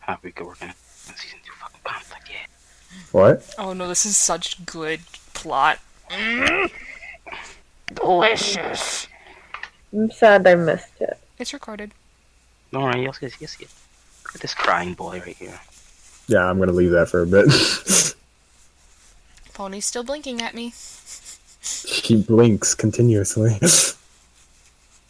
happy we're working on season 2 fucking conflict, yeah. What? Oh no, this is such good plot. Delicious. I'm sad I missed it. It's recorded. Don't worry, you'll see it. Look at this crying boy right here. Yeah, I'm gonna leave that for a bit. Pony's still blinking at me. She blinks continuously.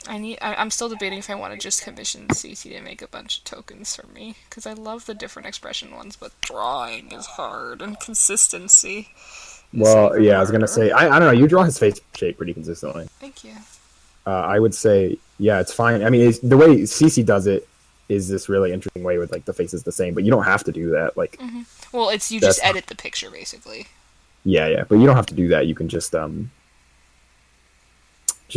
I'm still debating if I want to just commission Cece to make a bunch of tokens for me, because I love the different expression ones, but drawing is hard, and consistency. Well, yeah, I was gonna say, I don't know, you draw his face shape pretty consistently. Thank you. I would say, yeah, it's fine. I mean, the way Cece does it is this really interesting way with, like, the face is the same, but you don't have to do that. Like, Well, it's you just edit the picture, basically. yeah, but you don't have to do that. You can just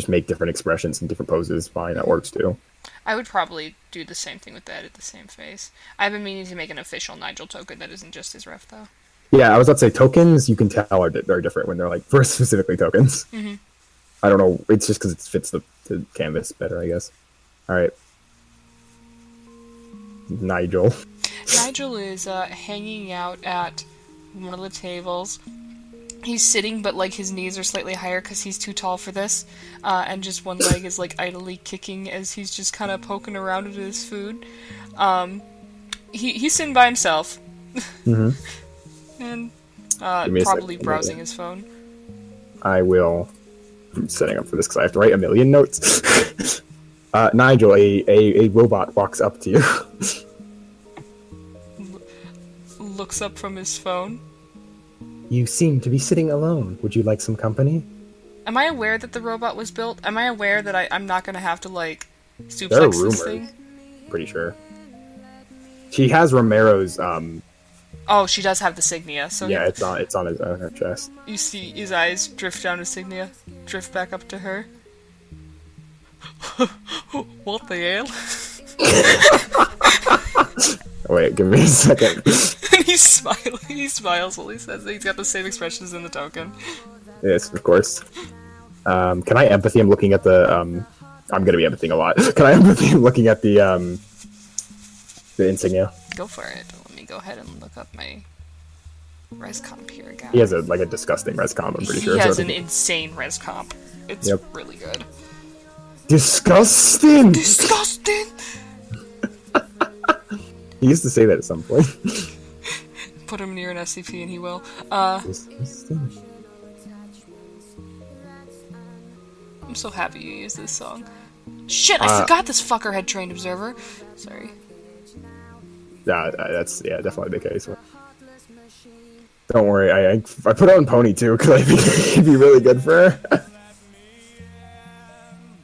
make different expressions and different poses. Fine, that works too. I would probably do the same thing with the edit the same face. I've been meaning to make an official Nigel token that isn't just his ref, though. Yeah, I was about to say tokens. You can tell are very different when they're like for specifically tokens. I don't know. It's just because it fits the canvas better, I guess. All right, Nigel. Nigel is hanging out at one of the tables. He's sitting, but like his knees are slightly higher because he's too tall for this, and just one leg is like idly kicking as he's just kind of poking around at his food. He's sitting by himself, and probably browsing his phone. I will. I'm setting up for this because I have to write a million notes. Nigel, a robot walks up to you. Looks up from his phone. You seem to be sitting alone. Would you like some company? Am I aware that the robot was built? Am I aware that I'm not gonna have to, like, There are suplex this rumors. thing? Pretty sure. She has Romero's. Oh, she does have the signia, so Yeah, it's on her chest. you see his eyes drift down to signia, drift back up to her. What the hell? Oh, wait, give me a second. And he's smiling. He smiles while he says that. He's got the same expressions in the token. Yes, of course. Can I empathy? I'm looking at the. I'm gonna be empathying a lot. Can I empathy? I'm looking at the insignia. Go for it. Let me go ahead and look up my res comp here again. He has a disgusting res comp. I'm pretty sure. He has So an insane res comp. It's Yep. really good. disgusting. Disgusting! He used to say that at some point. Put him near an SCP and he will. Disgusting. I'm so happy you used this song. Shit, I forgot this fucker had trained observer. Sorry. Yeah, that's definitely the case. Don't worry, I put on Pony too because I think he'd be really good for her.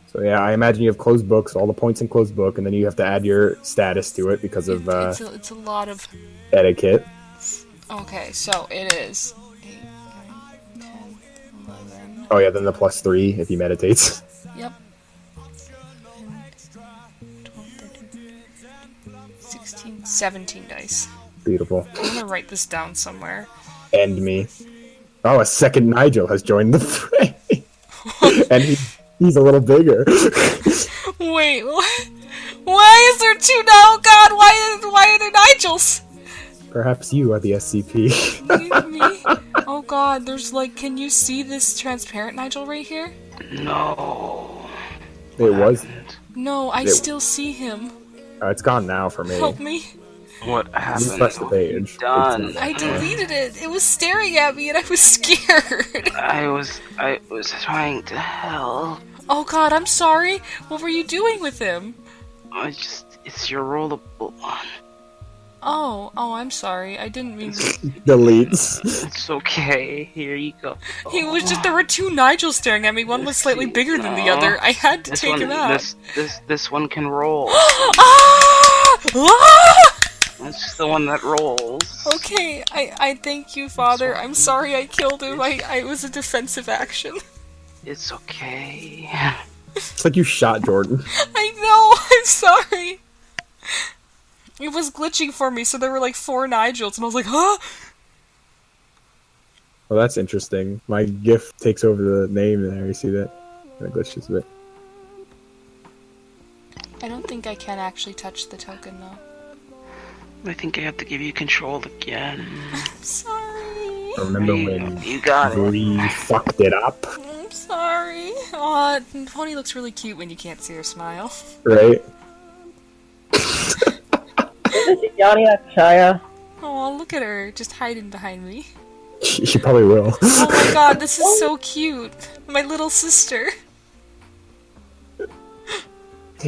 So yeah, I imagine you have closed books, all the points in closed book, and then you have to add your status to it because of It's a lot of... etiquette. Okay, so it is 8, 9, 10, 11... Oh yeah, then the +3 if he meditates. Yep. 12, 13, 16, 17 dice. Beautiful. I'm gonna write this down somewhere. End me. Oh, a second Nigel has joined the fray. And he's a little bigger. Wait, what? Why is there two now? God, why are there Nigels? Perhaps you are the SCP. Me? Oh god, there's like, can you see this transparent Nigel right here? No. It was. No, I still see him. It's gone now for me. Help me. What You happened? press the page. Done. I deleted it. It was staring at me and I was scared. I was trying to help. Oh god, I'm sorry. What were you doing with him? It's your rollable one. Oh, I'm sorry. I didn't mean to. Deletes. It's okay. Here you go. He was just, there were two Nigels staring at me. One was slightly bigger than the other. I had to take him out. This one can roll. Ah! Ah! It's the one that rolls. Okay, I thank you, Father. I'm sorry I killed him. It was a defensive action. It's okay. It's like you shot Jordan. I know, I'm sorry. It was glitching for me, so there were like 4 Nigels, and I was like, huh? Well, that's interesting. My GIF takes over the name there. You see that? That glitches a bit. I don't think I can actually touch the token, though. I think I have to give you control again. Sorry. Remember when You got it. Bree fucked it up, I'm sorry. Aw, Pony looks really cute when you can't see her smile. right? Yanni Chaya. Oh, look at her, just hiding behind me. She probably will. Oh my god, this is so cute. My little sister.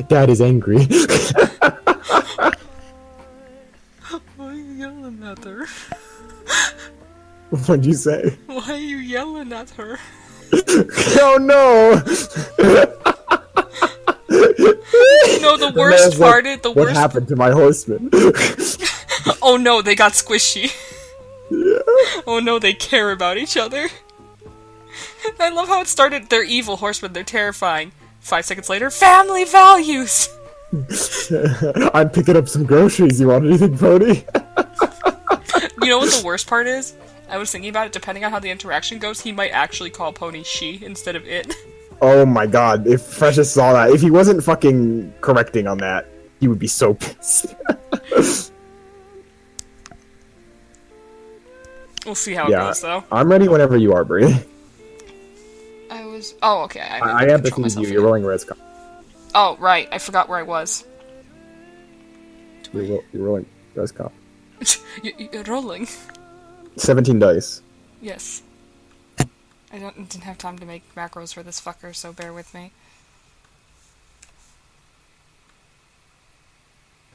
Dad is angry. Why are you yelling at her? What'd you say? Why are you yelling at her? Oh no! No, the worst part is What happened to my horseman? Oh no, they got squishy. Yeah. Oh no, they care about each other. I love how it started. They're evil horsemen, they're terrifying. 5 seconds later, family values! I'm picking up some groceries. You want anything, Pony? You know what the worst part is? I was thinking about it, depending on how the interaction goes, he might actually call Pony she instead of it. Oh my god, if Precious saw that, if he wasn't fucking correcting on that, he would be so pissed. We'll see how it goes, though. I'm ready whenever you are, Bree. I was... Oh, okay. I empathy with you. You're rolling res comp. Oh, right. I forgot where I was. You're rolling res comp. You're rolling. 17 dice. Yes. I didn't have time to make macros for this fucker, so bear with me.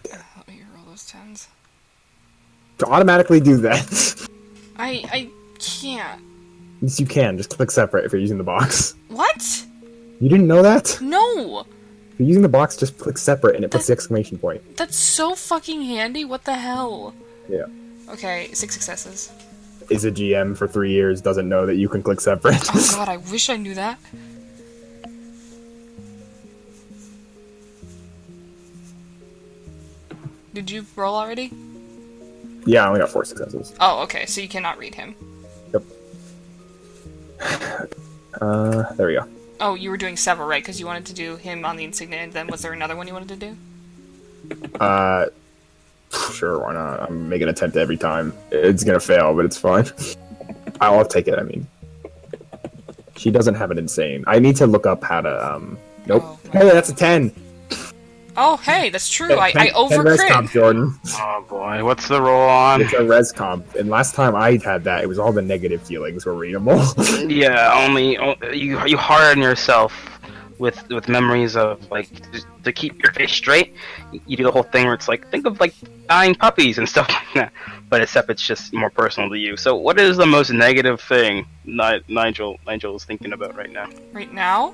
Let me roll those 10s. To automatically do that. I can't. Yes, you can. Just click separate if you're using the box. What? You didn't know that? No! If you're using the box, just click separate and it puts the exclamation point. That's so fucking handy, what the hell? Yeah. Okay, 6 successes. Is a GM for 3 years, doesn't know that you can click separate. Oh god, I wish I knew that. Did you roll already? Yeah, I only got 4 successes. Oh, okay, so you cannot read him. Yep. There we go. Oh, you were doing several, right? Because you wanted to do him on the insignia, and then was there another one you wanted to do? Sure, why not? I'm making an attempt every time. It's gonna fail, but it's fine. I'll take it, I mean. She doesn't have an insane. I need to look up how to, Nope. Oh, Hey, that's a 10! Oh, hey, that's true. I 10 over res comp, crit. Jordan. Oh boy, what's the roll on? It's a res comp, and last time I had that, it was all the negative feelings were readable. Yeah, only you harden yourself with memories of like to keep your face straight. You do the whole thing where it's like think of like dying puppies and stuff like that, but except it's just more personal to you. So, what is the most negative thing Nigel is thinking about right now? Right now?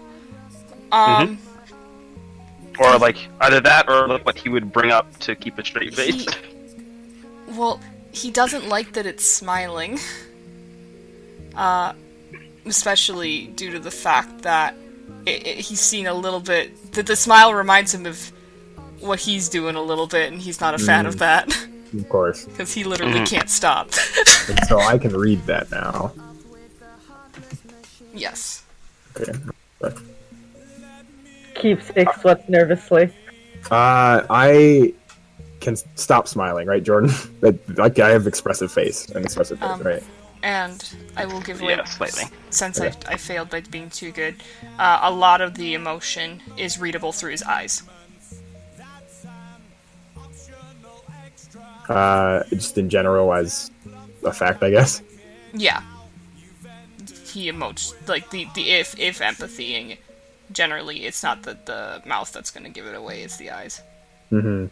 Or like either that or like what he would bring up to keep a straight face. Well, he doesn't like that it's smiling. Especially due to the fact that he's seen a little bit... That the smile reminds him of what he's doing a little bit, and he's not a fan of that. Of course. Because he literally can't stop. And so I can read that now. Yes. Okay. Keepsake sweats nervously. I can stop smiling, right, Jordan? Like I have expressive face, an expressive face, right? And I will give away, Yeah, slightly. since Okay. I failed by being too good, a lot of the emotion is readable through his eyes. Just in general as a fact, I guess. Yeah. He emotes, like, the if empathying. Generally, it's not the mouth that's gonna give it away, it's the eyes. Mm-hmm.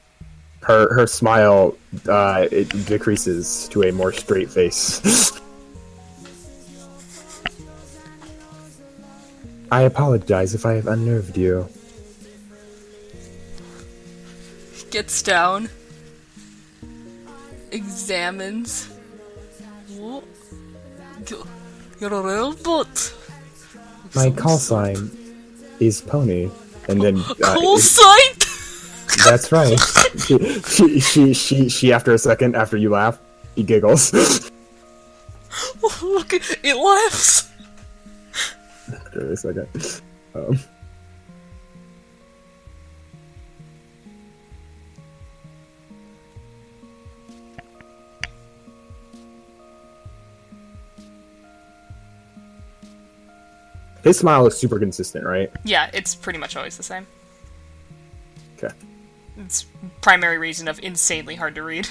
Her smile, it decreases to a more straight face. I apologize if I have unnerved you. Gets down. Examines. Whoa. You're a real butt. My call sign is Pony, and then Call sign? that's right. She after a second, after you laugh, he giggles. Look, it laughs. After a second. His smile is super consistent, right? Yeah, it's pretty much always the same. Okay. It's primary reason of insanely hard to read.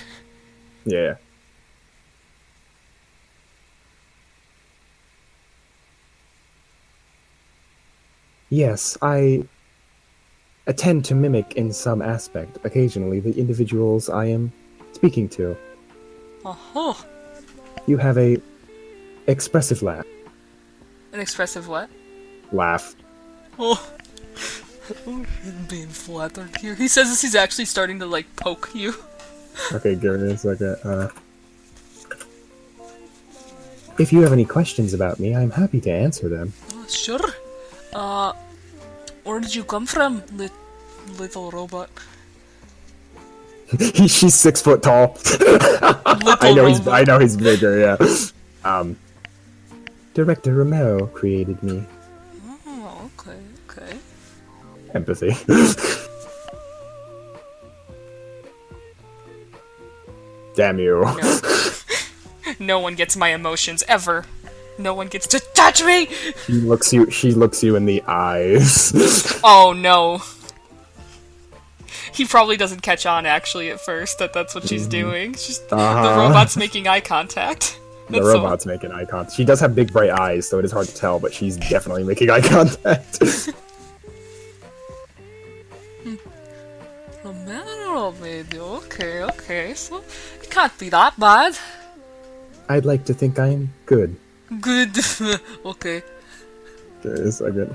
Yeah. Yes, I tend to mimic in some aspect, occasionally, the individuals I am speaking to. Oh, You have a expressive laugh. an expressive what? Laugh. Oh, being flattered here. He says this. He's actually starting to like poke you. Okay, give me a second. If you have any questions about me, I'm happy to answer them. Sure. Where did you come from, little robot? She's 6 foot tall. I know he's bigger, yeah. Director Romero created me. Oh, okay. Empathy. Damn you. No. No one gets my emotions ever. No one gets to touch me. She looks you in the eyes. Oh no. He probably doesn't catch on actually at first that that's what she's doing. She's the robot's making eye contact. The robot's making eye contact. She does have big bright eyes, so it is hard to tell, but she's definitely making eye contact. Romero made you. Okay, so it can't be that bad. I'd like to think I'm good. Good. Okay. Give me a second.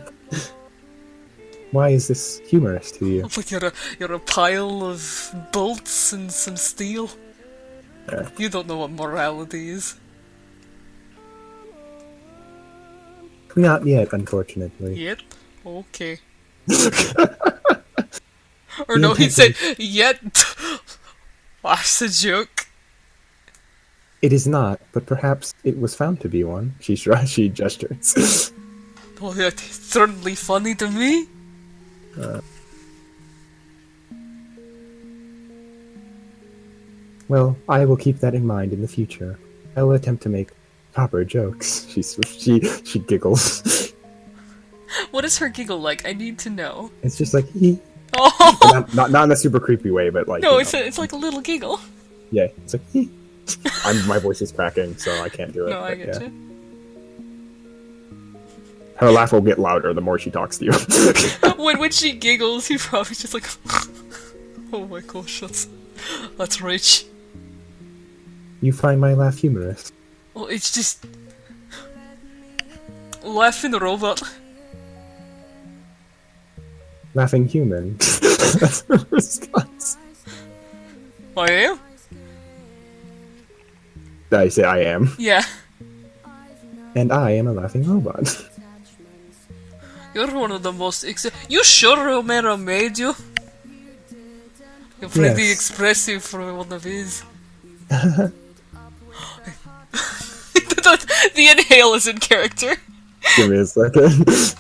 Why is this humorous to you? Like you're a pile of bolts and some steel. Yeah. You don't know what morality is. Not yet, unfortunately. Yet? Okay. Or no, he'd say, yet. That's a joke. It is not, but perhaps it was found to be one. She gestures. Oh, that's certainly funny to me. Well, I will keep that in mind in the future. I will attempt to make proper jokes. She giggles. What is her giggle like? I need to know. It's just like hee. Oh Not in a super creepy way, but like no, it's like a little giggle. yeah, it's like hee. My voice is cracking, so I can't do it. No, I get yeah. you. Her laugh will get louder the more she talks to you. When she giggles, he probably just like, oh my gosh, that's rich. You find my laugh humorous? Well, it's just laughing the robot. Laughing human. That's her response. I am? I say I am. Yeah. And I am a laughing robot. You're one of the most You sure Romero made you? You're pretty Yes. expressive for one of his. The inhale is in character. Give me a second.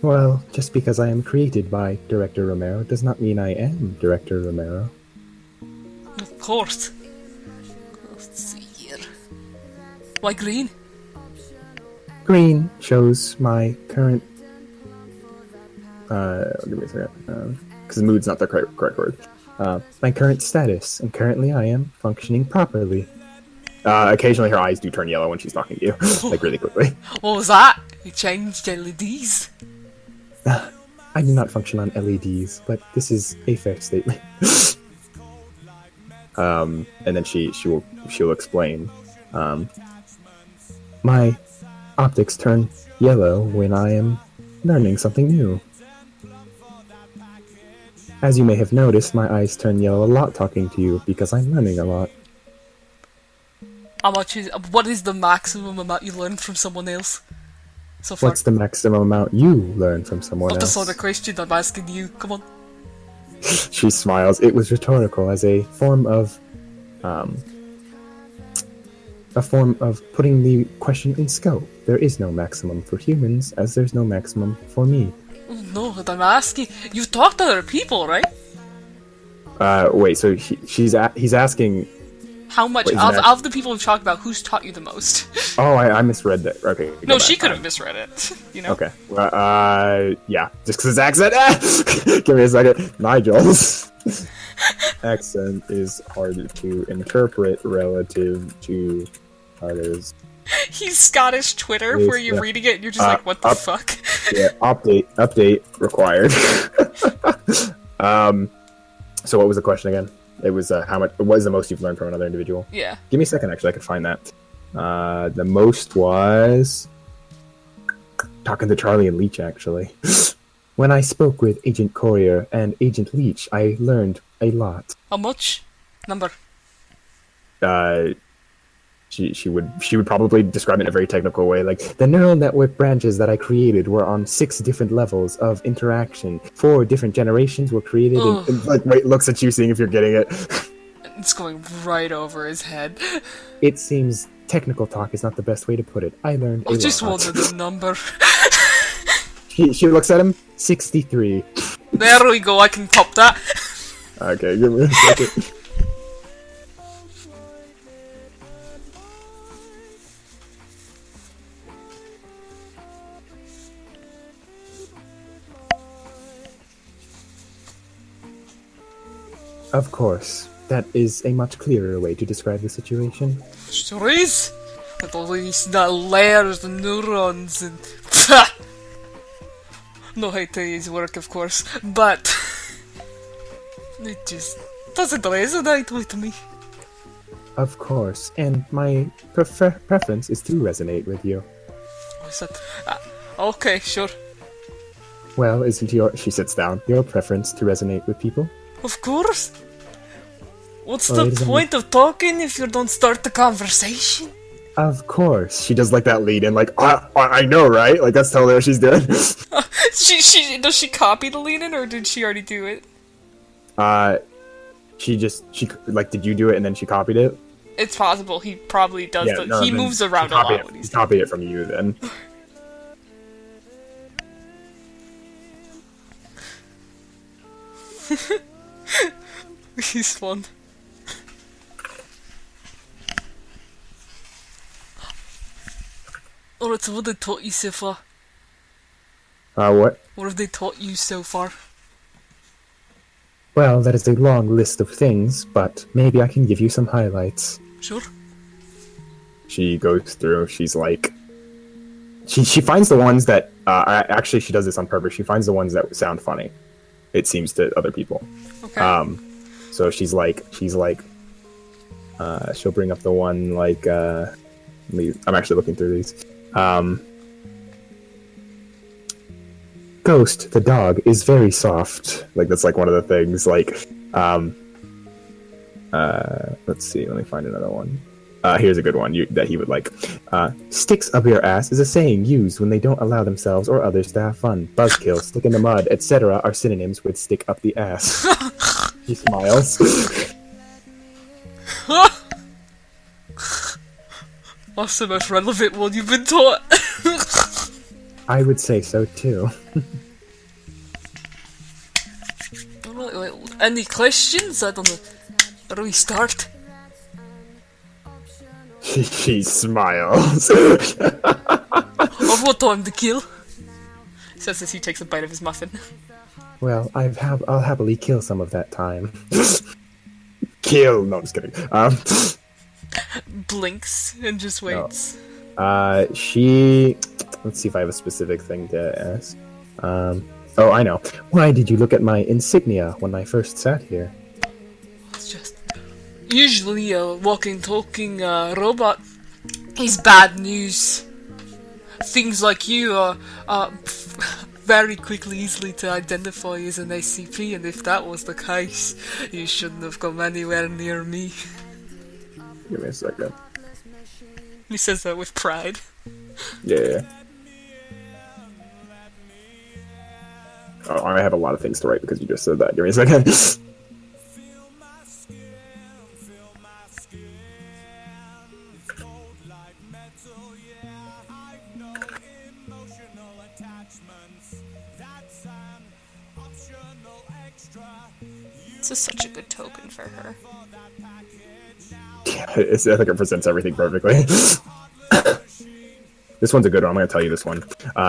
Well, just because I am created by Director Romero does not mean I am Director Romero. Of course. Let's see here. Why green? Green shows my current... give me a second. Because mood's not the correct word. My current status, and currently I am functioning properly. Occasionally her eyes do turn yellow when she's talking to you, like really quickly. What was that? You changed LEDs. I do not function on LEDs, but this is a fair statement. And then she'll explain. My optics turn yellow when I am learning something new. As you may have noticed, my eyes turn yellow a lot talking to you because I'm learning a lot. What is the maximum amount you learn from someone else? So far. What's the maximum amount you learn from someone Not the else? sort of question I'm asking you. Come on. She smiles. It was rhetorical as a form of putting the question in scope. There is no maximum for humans, as there's no maximum for me. Oh, no, but I'm asking. You've talked to other people, right? Wait. So he's asking. How much Wait, is it of the people we've talked about, who's taught you the most? Oh, I misread that. Okay. No, go she back. could have misread it. You know. Okay. Well, yeah. Just because his accent. Give me a second. Nigel's accent is hard to interpret relative to others. He's Scottish Twitter, Yes, where you're yeah. reading it and you're just like, what the fuck? Yeah. Update required. So what was the question again? It was how much? What is the most you've learned from another individual? Yeah. Give me a second. Actually, I could find that. The most was talking to Charlie and Leech. Actually, when I spoke with Agent Courier and Agent Leech, I learned a lot. How much? Number. She would probably describe it in a very technical way, like the neural network branches that I created were on 6 different levels of interaction. 4 different generations were created. And, like, wait, looks at you, seeing if you're getting it. It's going right over his head. It seems technical talk is not the best way to put it. I learned a lot. I just wanted a number. She looks at him. 63. There we go. I can pop that. Okay, give me a second. Of course, that is a much clearer way to describe the situation. Sure is. With all these layers and neurons and... No hate to his work, of course, but... It just doesn't resonate with me. Of course, and my preference is to resonate with you. What's that? Okay, sure. Well, isn't she sits down, your preference to resonate with people? Of course. What's Oh, the point of talking if you don't start the conversation? Of course. She does like that lead in, like, I know, right? Like, that's totally what she's doing. Does she copy the lead in, or did she already do it? She like, did you do it and then she copied it? It's possible. He probably does. Yeah, He moves around a lot when he's copied it from you then. He's fun. Alright, so what they taught you so far? What? What have they taught you so far? Well, that is a long list of things, but maybe I can give you some highlights. Sure. She goes through, she's like... She finds the ones that... actually, she does this on purpose. She finds the ones that sound funny, it seems to other people. Okay. So she's like... she'll bring up the one, like... I'm actually looking through these. Ghost, the dog, is very soft. Like, that's like one of the things, like, let's see, let me find another one. Here's a good one that he would like. Sticks up your ass is a saying used when they don't allow themselves or others to have fun. Buzzkill, stick in the mud, etc. are synonyms with stick up the ass. He smiles. That's the most relevant one you've been taught. I would say so too. Alright, any questions? I don't know. Where do we start? He smiles. Of what time to kill? Says as he takes a bite of his muffin. Well, I'll happily kill some of that time. Kill? No, I'm just kidding. Blinks and just waits. Let's see if I have a specific thing to ask. Oh, I know. Why did you look at my insignia when I first sat here? It's just... Usually a walking, talking robot is bad news. Things like you are very quickly, easily to identify as an SCP, and if that was the case, you shouldn't have come anywhere near me. Give me a second. He says that with pride. Yeah. Oh, I have a lot of things to write because you just said that. Give me a second. This is such a good token for her. I think it presents everything perfectly. This one's a good one. I'm going to tell you this one.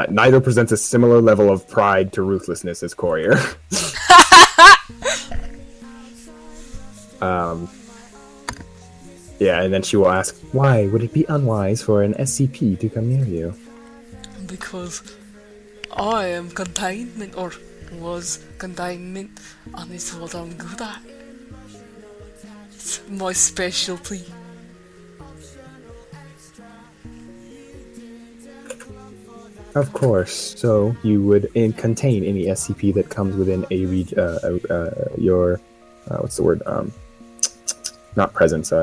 Neither presents a similar level of pride to ruthlessness as Courier. Yeah, and then she will ask, why would it be unwise for an SCP to come near you? Because I am containment, or was containment, and it's what I'm good at. It's my specialty. Of course. So you would contain any SCP that comes within a your what's the word? Not presence.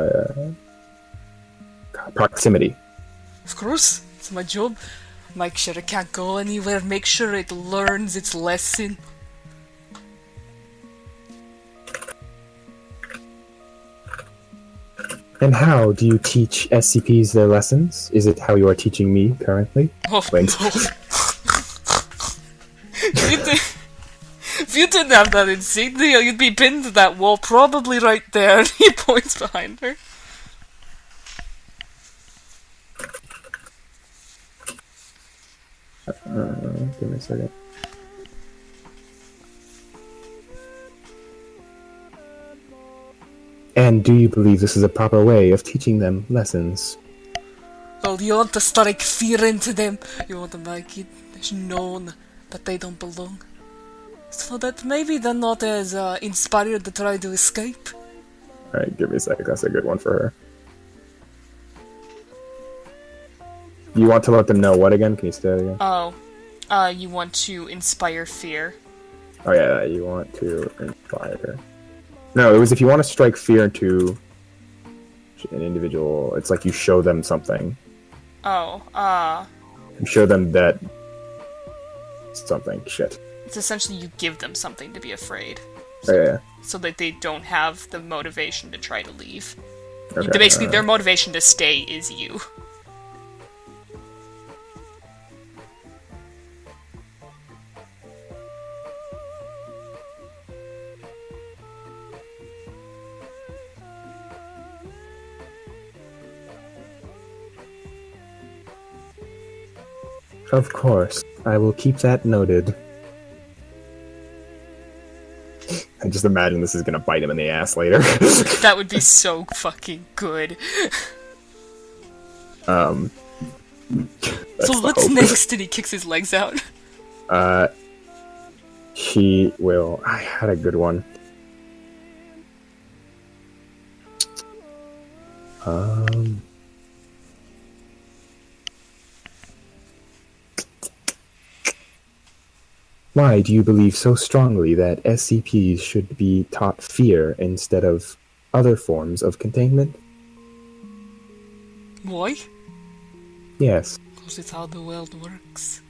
Proximity. Of course, it's my job. Make sure it can't go anywhere. Make sure it learns its lesson. And how do you teach SCPs their lessons? Is it how you are teaching me currently? Oh, Wink. no. If you didn't have that insignia, you'd be pinned to that wall, probably right there. And he points behind her. Give me a second. And do you believe this is a proper way of teaching them lessons? Well, you want to strike fear into them. You want to make it known that they don't belong. So that maybe they're not as inspired to try to escape. Alright, give me a second. That's a good one for her. You want to let them know what again? Can you say that again? Oh, you want to inspire fear. Oh yeah, you want to inspire. No, it was if you want to strike fear into an individual, it's like you show them something. Oh, You show them that something. Shit. it's essentially you give them something to be afraid. Oh, yeah. So that they don't have the motivation to try to leave. Okay, Basically, their motivation to stay is you. Of course. I will keep that noted. I just imagine this is gonna bite him in the ass later. That would be so fucking good. That's So the what's hope. next? And he kicks his legs out. She will. I had a good one. Why do you believe so strongly that SCPs should be taught fear instead of other forms of containment? Why? Yes. Because it's how the world works.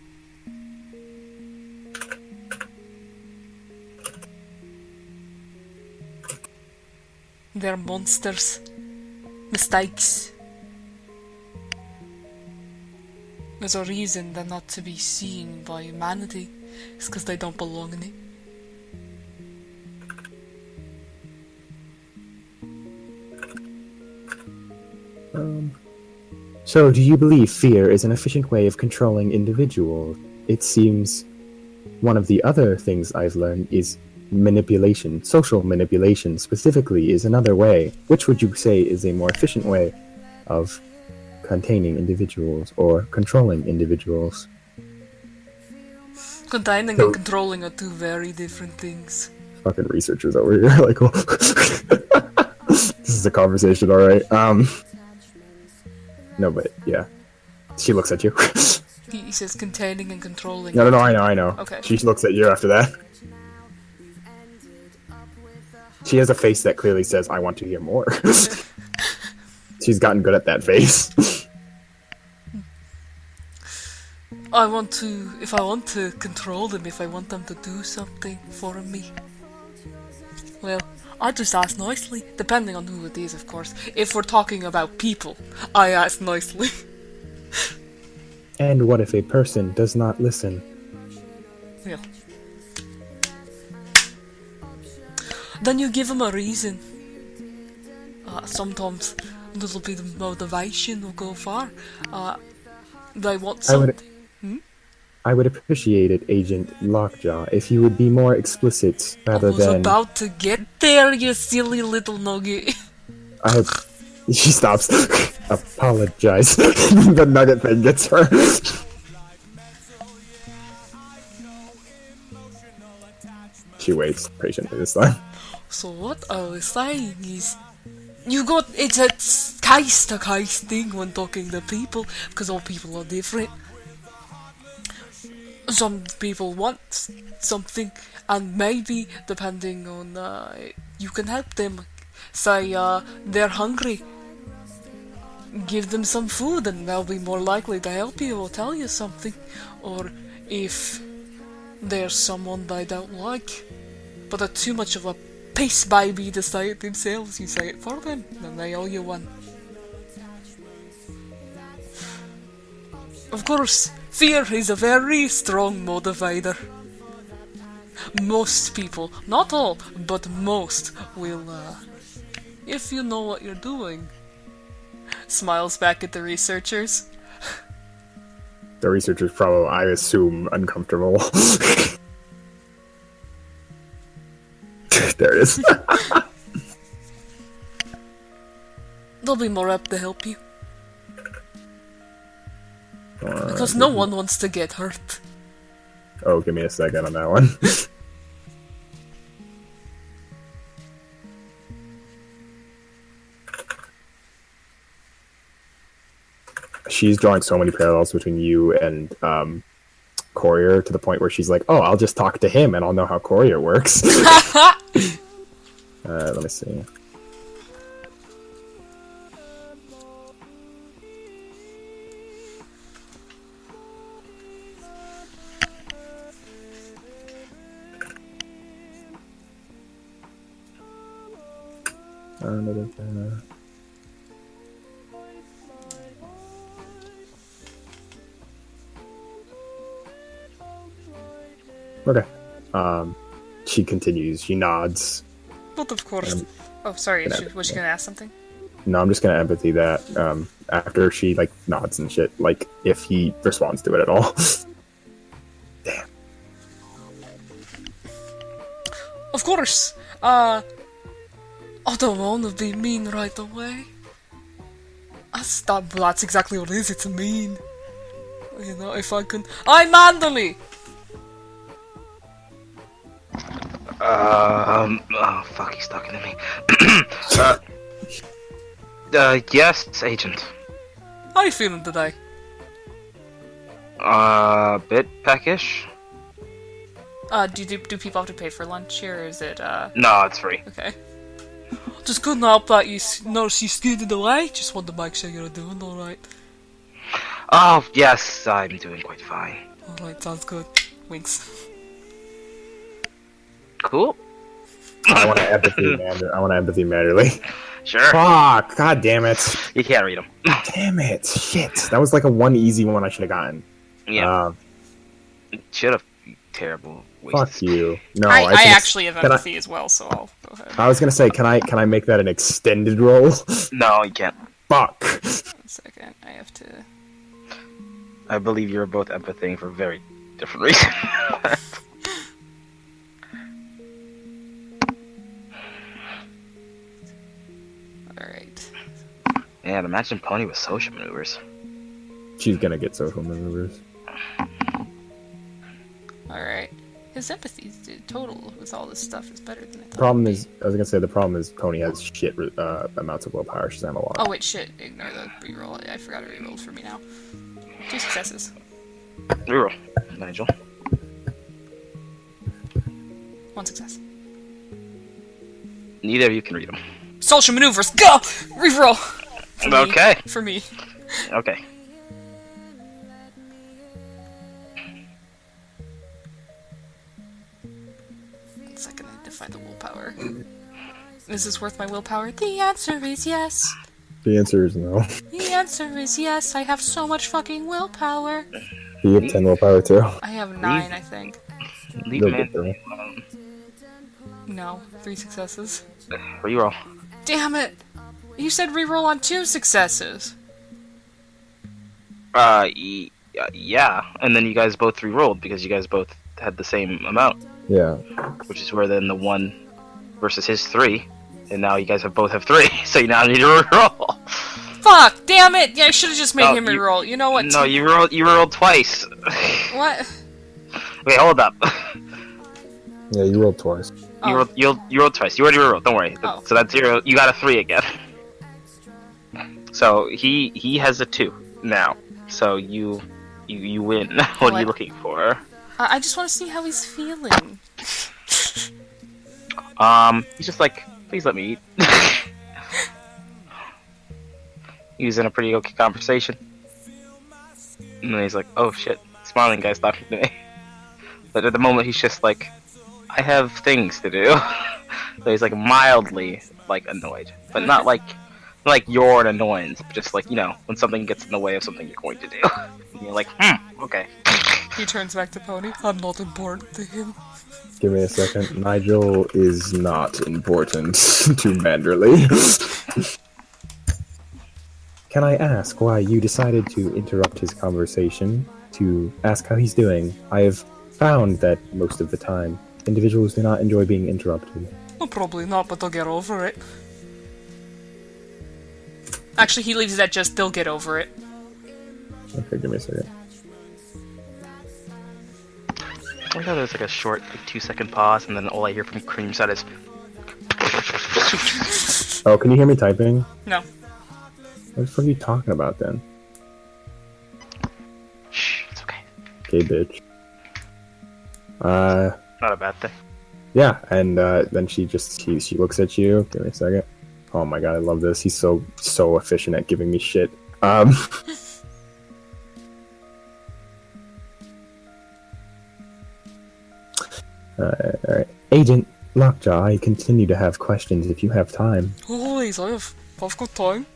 They're monsters. Mistakes. There's a reason they're not to be seen by humanity. It's because they don't belong in it. So, do you believe fear is an efficient way of controlling individuals? It seems one of the other things I've learned is manipulation. Social manipulation, specifically, is another way. Which would you say is a more efficient way of containing individuals or controlling individuals? Containing and controlling are two very different things. Fucking researchers over here, like, well, this is a conversation, alright. No, but, yeah. She looks at you. He says containing and controlling. No, I know. Okay. She looks at you after that. She has a face that clearly says, I want to hear more. She's gotten good at that face. If I want to control them, if I want them to do something for me, well, I just ask nicely, depending on who it is, of course. If we're talking about people, I ask nicely. And what if a person does not listen? Yeah. then you give them a reason. Sometimes a little bit of motivation will go far. They want something. I would appreciate it, Agent Lockjaw, if you would be more explicit rather I was than. about to get there, you silly little nugget. She stops. Apologize. The nugget thing gets her. She waits patiently this time. So what I was saying is, it's a case-to-case thing when talking to people, because all people are different. Some people want something, and maybe, depending on, you can help them. Say, they're hungry. Give them some food and they'll be more likely to help you or tell you something. Or if there's someone they don't like, but they're too much of a piss baby to say it themselves, you say it for them, then they owe you one. Of course, fear is a very strong motivator. Most people, not all, but most, will, if you know what you're doing. Smiles back at the researchers. The researcher's probably, I assume, uncomfortable. There it is. They'll be more apt to help you. Because no one wants to get hurt. Oh, give me a second on that one. She's drawing so many parallels between you and Courier to the point where she's like, oh, I'll just talk to him and I'll know how Courier works. Let me see. Okay. She continues. She nods. But of course. Oh, sorry. Was she gonna ask something? No, I'm just gonna empathy that. After she like nods and shit, like if he responds to it at all. Damn. Of course. I don't want to be mean right away. That's exactly what it is. It's mean. You know, if I can. I'm Mandely. Oh fuck, he's talking to me. Yes, Agent. How are you feeling today? Bit peckish. Do people have to pay for lunch here, or is it, No, it's free. Okay. Just couldn't help that you noticed you skated away. Just wanted to make sure you're doing alright. Oh, yes, I'm doing quite fine. Alright, sounds good. Winks. Cool. I want to empathy, man. I want to empathy matterly. Sure. Fuck! God damn it! You can't read them. Damn it! Shit! That was like a one easy one I should have gotten. Yeah. Should have. Terrible. Fuck you. No, I actually have empathy as well, so I'll go ahead. I was gonna say, can I make that an extended roll? No, you can't. Fuck. 1 second, I have to. I believe you're both empathizing for very different reasons. Alright. Man, imagine Pony with social maneuvers. She's gonna get social maneuvers. Alright. His empathy total with all this stuff is better than I thought. Problem is, I was gonna say the problem is Pony has shit amounts of willpower. She's on a lot. Oh wait, shit. Ignore the reroll. I forgot to reroll for me now. 2 successes. Reroll, Nigel. 1 success. Neither of you can read them. Social maneuvers, go! Reroll! For me. Okay. For me. Okay. Second, I need to find the willpower. Is this worth my willpower? The answer is yes. The answer is no. The answer is yes. I have so much fucking willpower. You have 10 willpower too. I have 9, I think. Leave You'll man get there. alone. No, 3 successes. Reroll. Damn it! You said reroll on 2 successes. Yeah, and then you guys both re-rolled because you guys both had the same amount, Yeah. which is where then the 1 versus his 3, and now you guys both have 3, so you now need to re-roll. Fuck! Damn it! Yeah, I should have just made No, him reroll. You know what? No, you rolled twice. What? Wait, hold up. Yeah, you rolled twice. Oh. You rolled twice. You already rolled. Don't worry. Oh. So that's 0. You got a 3 again. So he has a 2 now. So you win. What are you looking for? I just want to see how he's feeling. He's just like, please let me eat. He was in a pretty okay conversation. And then he's like, oh shit, smiling guy's talking to me. But at the moment he's just like, I have things to do. So he's like mildly like annoyed. But not like you're an annoyance, but just like, you know, when something gets in the way of something you're going to do. And you're like, okay. He turns back to Pony. I'm not important to him. Give me a second. Nigel is not important to Manderley. Can I ask why you decided to interrupt his conversation to ask how he's doing? I have found that most of the time, individuals do not enjoy being interrupted. Well, probably not, but they'll get over it. Actually, he leaves it at just, they'll get over it. Okay, give me a second. I like how there's like a short, like 2-second pause, and then all I hear from Cream's side is, Oh, can you hear me typing? No. What the fuck are you talking about then? shh, it's okay. Okay, bitch. Not a bad thing. Yeah, and then she looks at you. Give me a second. Oh my god, I love this. He's so efficient at giving me shit. Alright. Agent Lockjaw, I continue to have questions if you have time. Always, I've got time.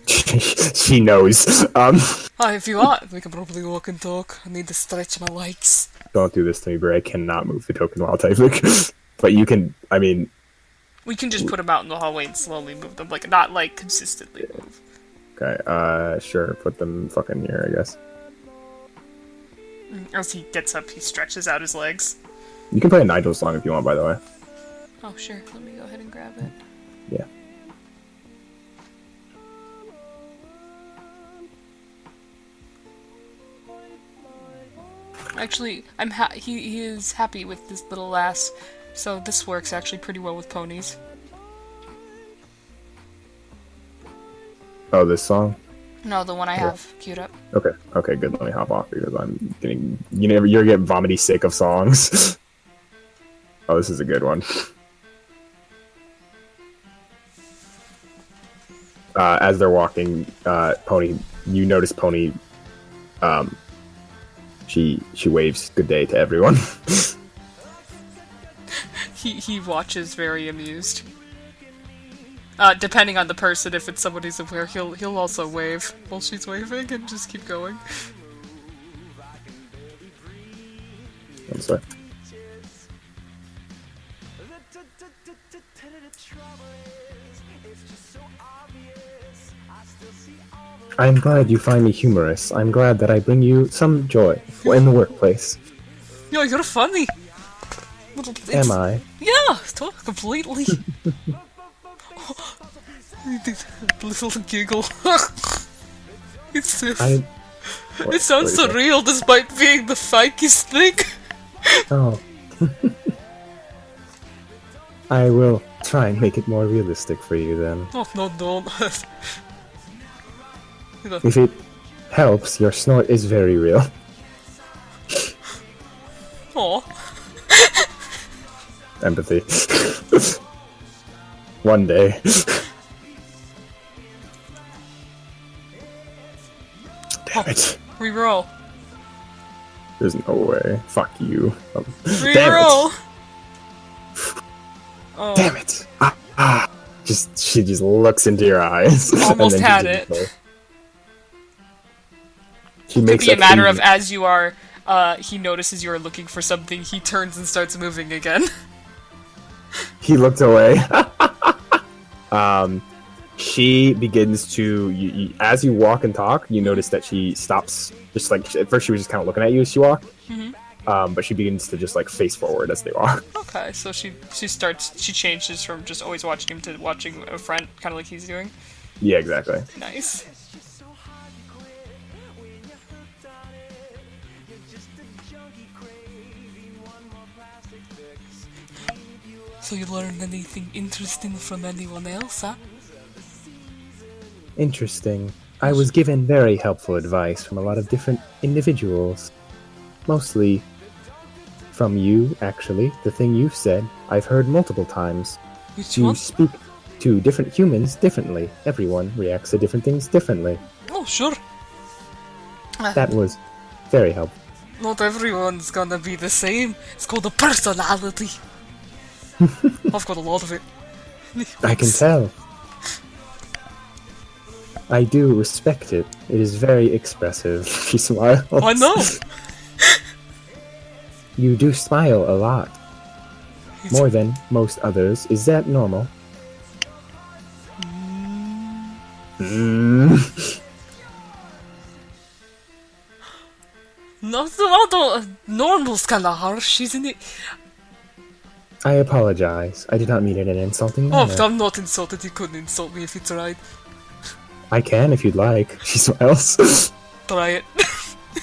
She knows. If you want, we can probably walk and talk. I need to stretch my legs. Don't do this to me, bro. I cannot move the token while typing. But you can, I mean... We can just put them out in the hallway and slowly move them, like, not, like, consistently move. Okay, sure. Put them fucking here, I guess. As he gets up, he stretches out his legs. You can play a Nigel song if you want, by the way. Oh, sure. Let me go ahead and grab it. Yeah. Actually, he is happy with this little lass, so this works actually pretty well with ponies. Oh, this song? No, the one I have queued up. Okay, good. Let me hop off because I'm getting... You're getting vomity sick of songs. Oh, this is a good one. As they're walking, Pony... You notice Pony... She waves good day to everyone. He watches very amused. Depending on the person, if it's someone who's aware, he'll also wave while she's waving and just keep going. I'm sorry. I'm glad you find me humorous. I'm glad that I bring you some joy in the workplace. Yo, you're funny. Am I? Yeah, completely. Little giggle. It's It sounds surreal despite being the fakest thing. Oh. I will try and make it more realistic for you then. Oh, no, don't. If it helps, your snort is very real. Aw. Empathy. One day. Damn it. Reroll. There's no way. Fuck you. Damn Reroll! it. Oh. Damn it. She just looks into your eyes. Almost and then had she it. just- She Could makes be a matter of Asian- as you are, he notices you are looking for something, he turns and starts moving again. He looked away. She begins to, as you walk and talk, you notice that she stops, just like, at first she was just kind of looking at you as she walked, but she begins to just like face forward as they walk. Okay, so she changes from just always watching him to watching a friend, kind of like he's doing. Yeah, exactly. Nice. So you learned anything interesting from anyone else, huh? Interesting. I was given very helpful advice from a lot of different individuals. Mostly from you, actually. The thing you've said, I've heard multiple times. Which You one? speak to different humans differently. Everyone reacts to different things differently. Oh, sure. That was very helpful. Not everyone's gonna be the same. It's called a personality. I've got a lot of it. I can tell. I do respect it. It is very expressive. She smiles. I know. You do smile a lot. More than most others. Is that normal? No, normal's kinda harsh, isn't it? I apologize. I did not mean it in an insulting Oh, manner. I'm not insulted. You couldn't insult me if you tried. I can if you'd like. She smiles. Try it.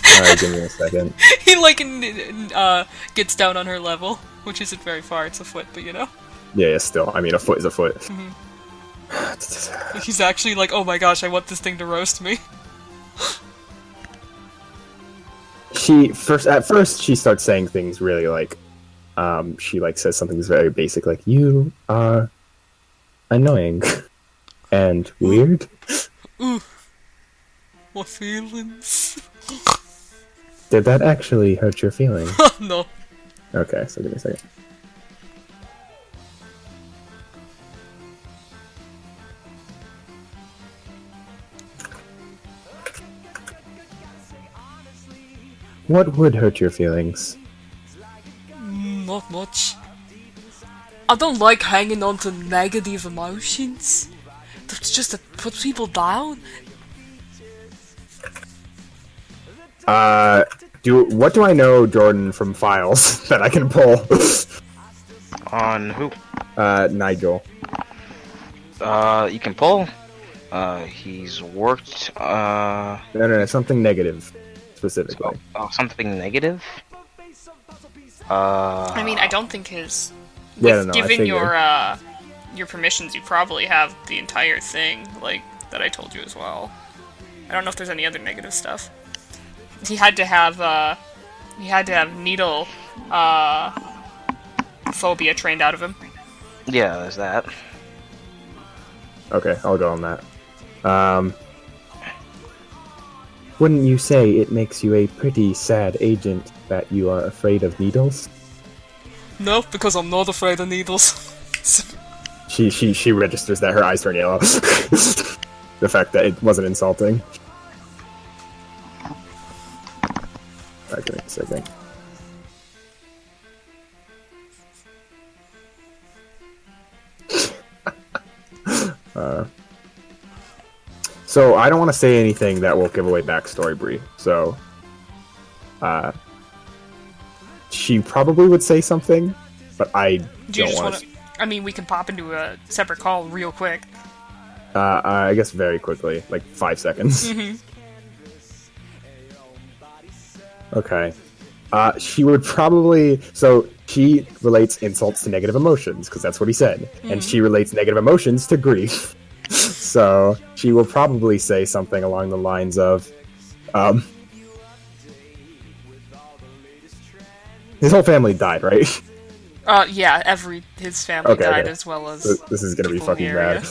Alright, give me a second. He like gets down on her level, which isn't very far. It's a foot, but you know. Yeah, still. I mean, a foot is a foot. He's actually like, oh my gosh, I want this thing to roast me. At first, she starts saying things really like, she like says something that's very basic, like, you are annoying and weird. Ooh, my feelings. Did that actually hurt your feelings? No. Okay, so give me a second. What would hurt your feelings? Not much. I don't like hanging on to negative emotions. That's just to put people down. What do I know, Jordan, from files that I can pull? On who? Nigel. You can pull. He's worked. No, something negative, specifically. Something negative. I mean, I don't think his. Yeah, With no, I given figured. your permissions, you probably have the entire thing, like that I told you as well. I don't know if there's any other negative stuff. He had to have needle phobia trained out of him. Yeah, there's that. Okay, I'll go on that. Wouldn't you say it makes you a pretty sad agent that you are afraid of needles? No, because I'm not afraid of needles. She registers that her eyes turn yellow. The fact that it wasn't insulting. Alright, give me a second. So I don't want to say anything that will give away backstory, Bree. So, she probably would say something, but I Do you don't just want want to? I mean, we can pop into a separate call real quick. I guess very quickly, like 5 seconds. Okay. She would probably. So she relates insults to negative emotions because that's what he said, and she relates negative emotions to grief. So she will probably say something along the lines of, his whole family died, right? Yeah, his family died okay. as well as. This is gonna be people in the fucking area.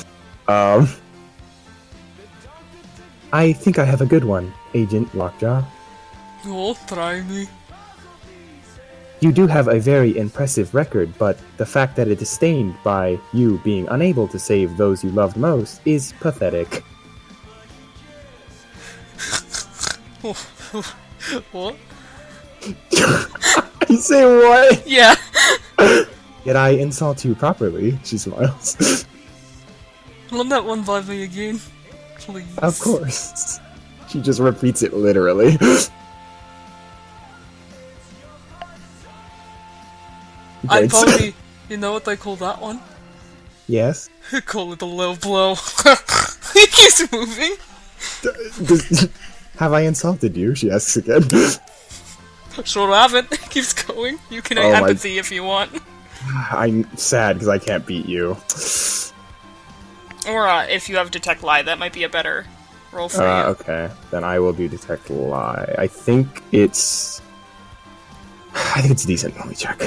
bad. I think I have a good one, Agent Lockjaw. Oh, try me. You do have a very impressive record, but the fact that it is stained by you being unable to save those you loved most is pathetic. What? You say what? Yeah. Yet I insult you properly, she smiles. Run that one by me again, please. Of course. She just repeats it literally. I Thanks. Pony, you know what they call that one? Yes? They call it a low blow. He keeps moving. Have I insulted you? She asks again. Sure haven't. Keeps going. You can Oh my- empathy if you want. I'm sad because I can't beat you. Or if you have detect lie, that might be a better roll for you. Okay, then I will do detect lie. I think it's decent. Let me check.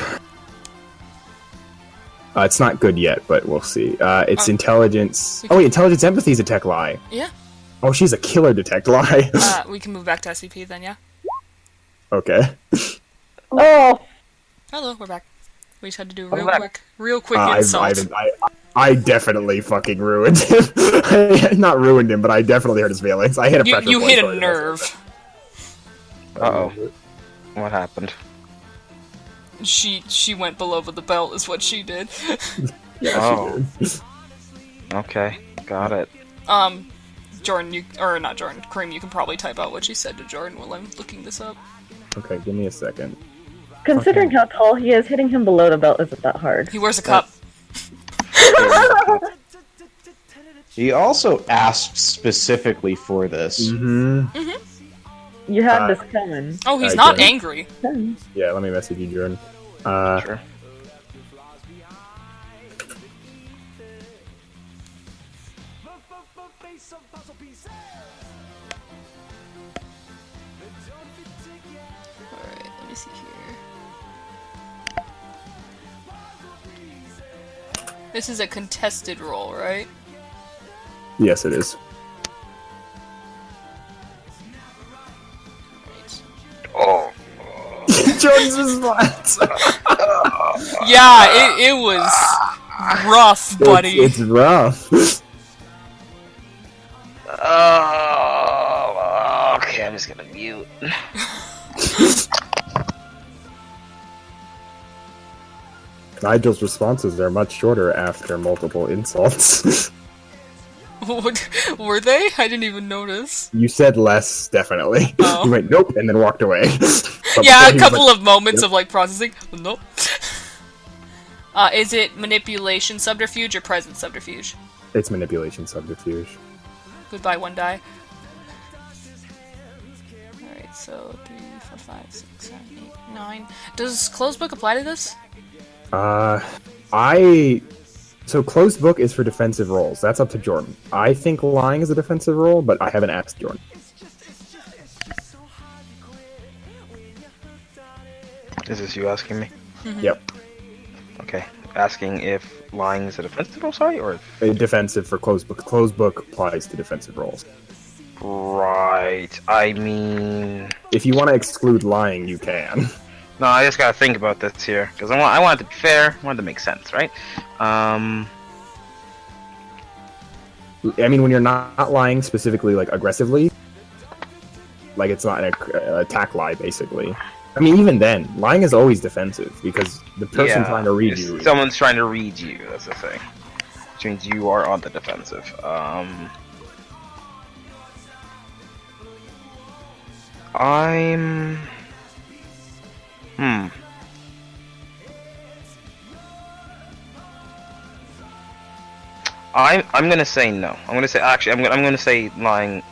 It's not good yet, but we'll see. It's intelligence. Oh wait, intelligence empathy is detect lie. Yeah. Oh, she's a killer detect lie. We can move back to SCP then, yeah? Okay. Oh, Hello, we're back. We just had to do Welcome back. real quick I insult. definitely fucking ruined him. Not ruined him, but I definitely hurt his feelings. I hit a pressure You point hit for a it. nerve. Uh-oh. What happened? She went below with the belt is what she did. Yeah, Oh. she did. Okay, got it. Jordan, or not Jordan, Kareem, you can probably type out what she said to Jordan while I'm looking this up. Okay, give me a second. considering how tall he is, hitting him below the belt isn't that hard. He wears a cup. He also asked specifically for this. Mm-hmm. You had this coming. Oh, he's I not get it. angry. Yeah, let me message you, Jordan. Sure. Alright, let me see here. This is a contested roll, right? Yes, it is. Right. Oh. Jordan's response. Yeah, it was rough, buddy. It's rough. Oh, okay, I'm just gonna mute. Nigel's responses are much shorter after multiple insults. Were they? I didn't even notice. You said less, definitely. Oh. You went nope and then walked away. But Yeah, before a he was couple like, of moments yep. of like processing. Nope. Is it manipulation subterfuge or presence subterfuge? It's manipulation subterfuge. Goodbye, one die. Alright, so 3, 4, 5, 6, 7, 8, 9. Does closed book apply to this? So closed book is for defensive roles. That's up to Jordan. I think lying is a defensive role, but I haven't asked Jordan. Is this you asking me? Yep. Okay. Asking if lying is a defensive role, sorry, or if... Defensive for closed book. Closed book applies to defensive roles. Right. I mean... If you want to exclude lying, you can. No, I just gotta think about this here, because I want it to be fair, I want it to make sense, right? I mean, when you're not lying specifically, like, aggressively, like, it's not an attack lie, basically. I mean, even then, lying is always defensive, because the person trying to read you... Someone's trying to read you, that's the thing. Which means you are on the defensive. I'm gonna say no. I'm gonna say I'm gonna say lying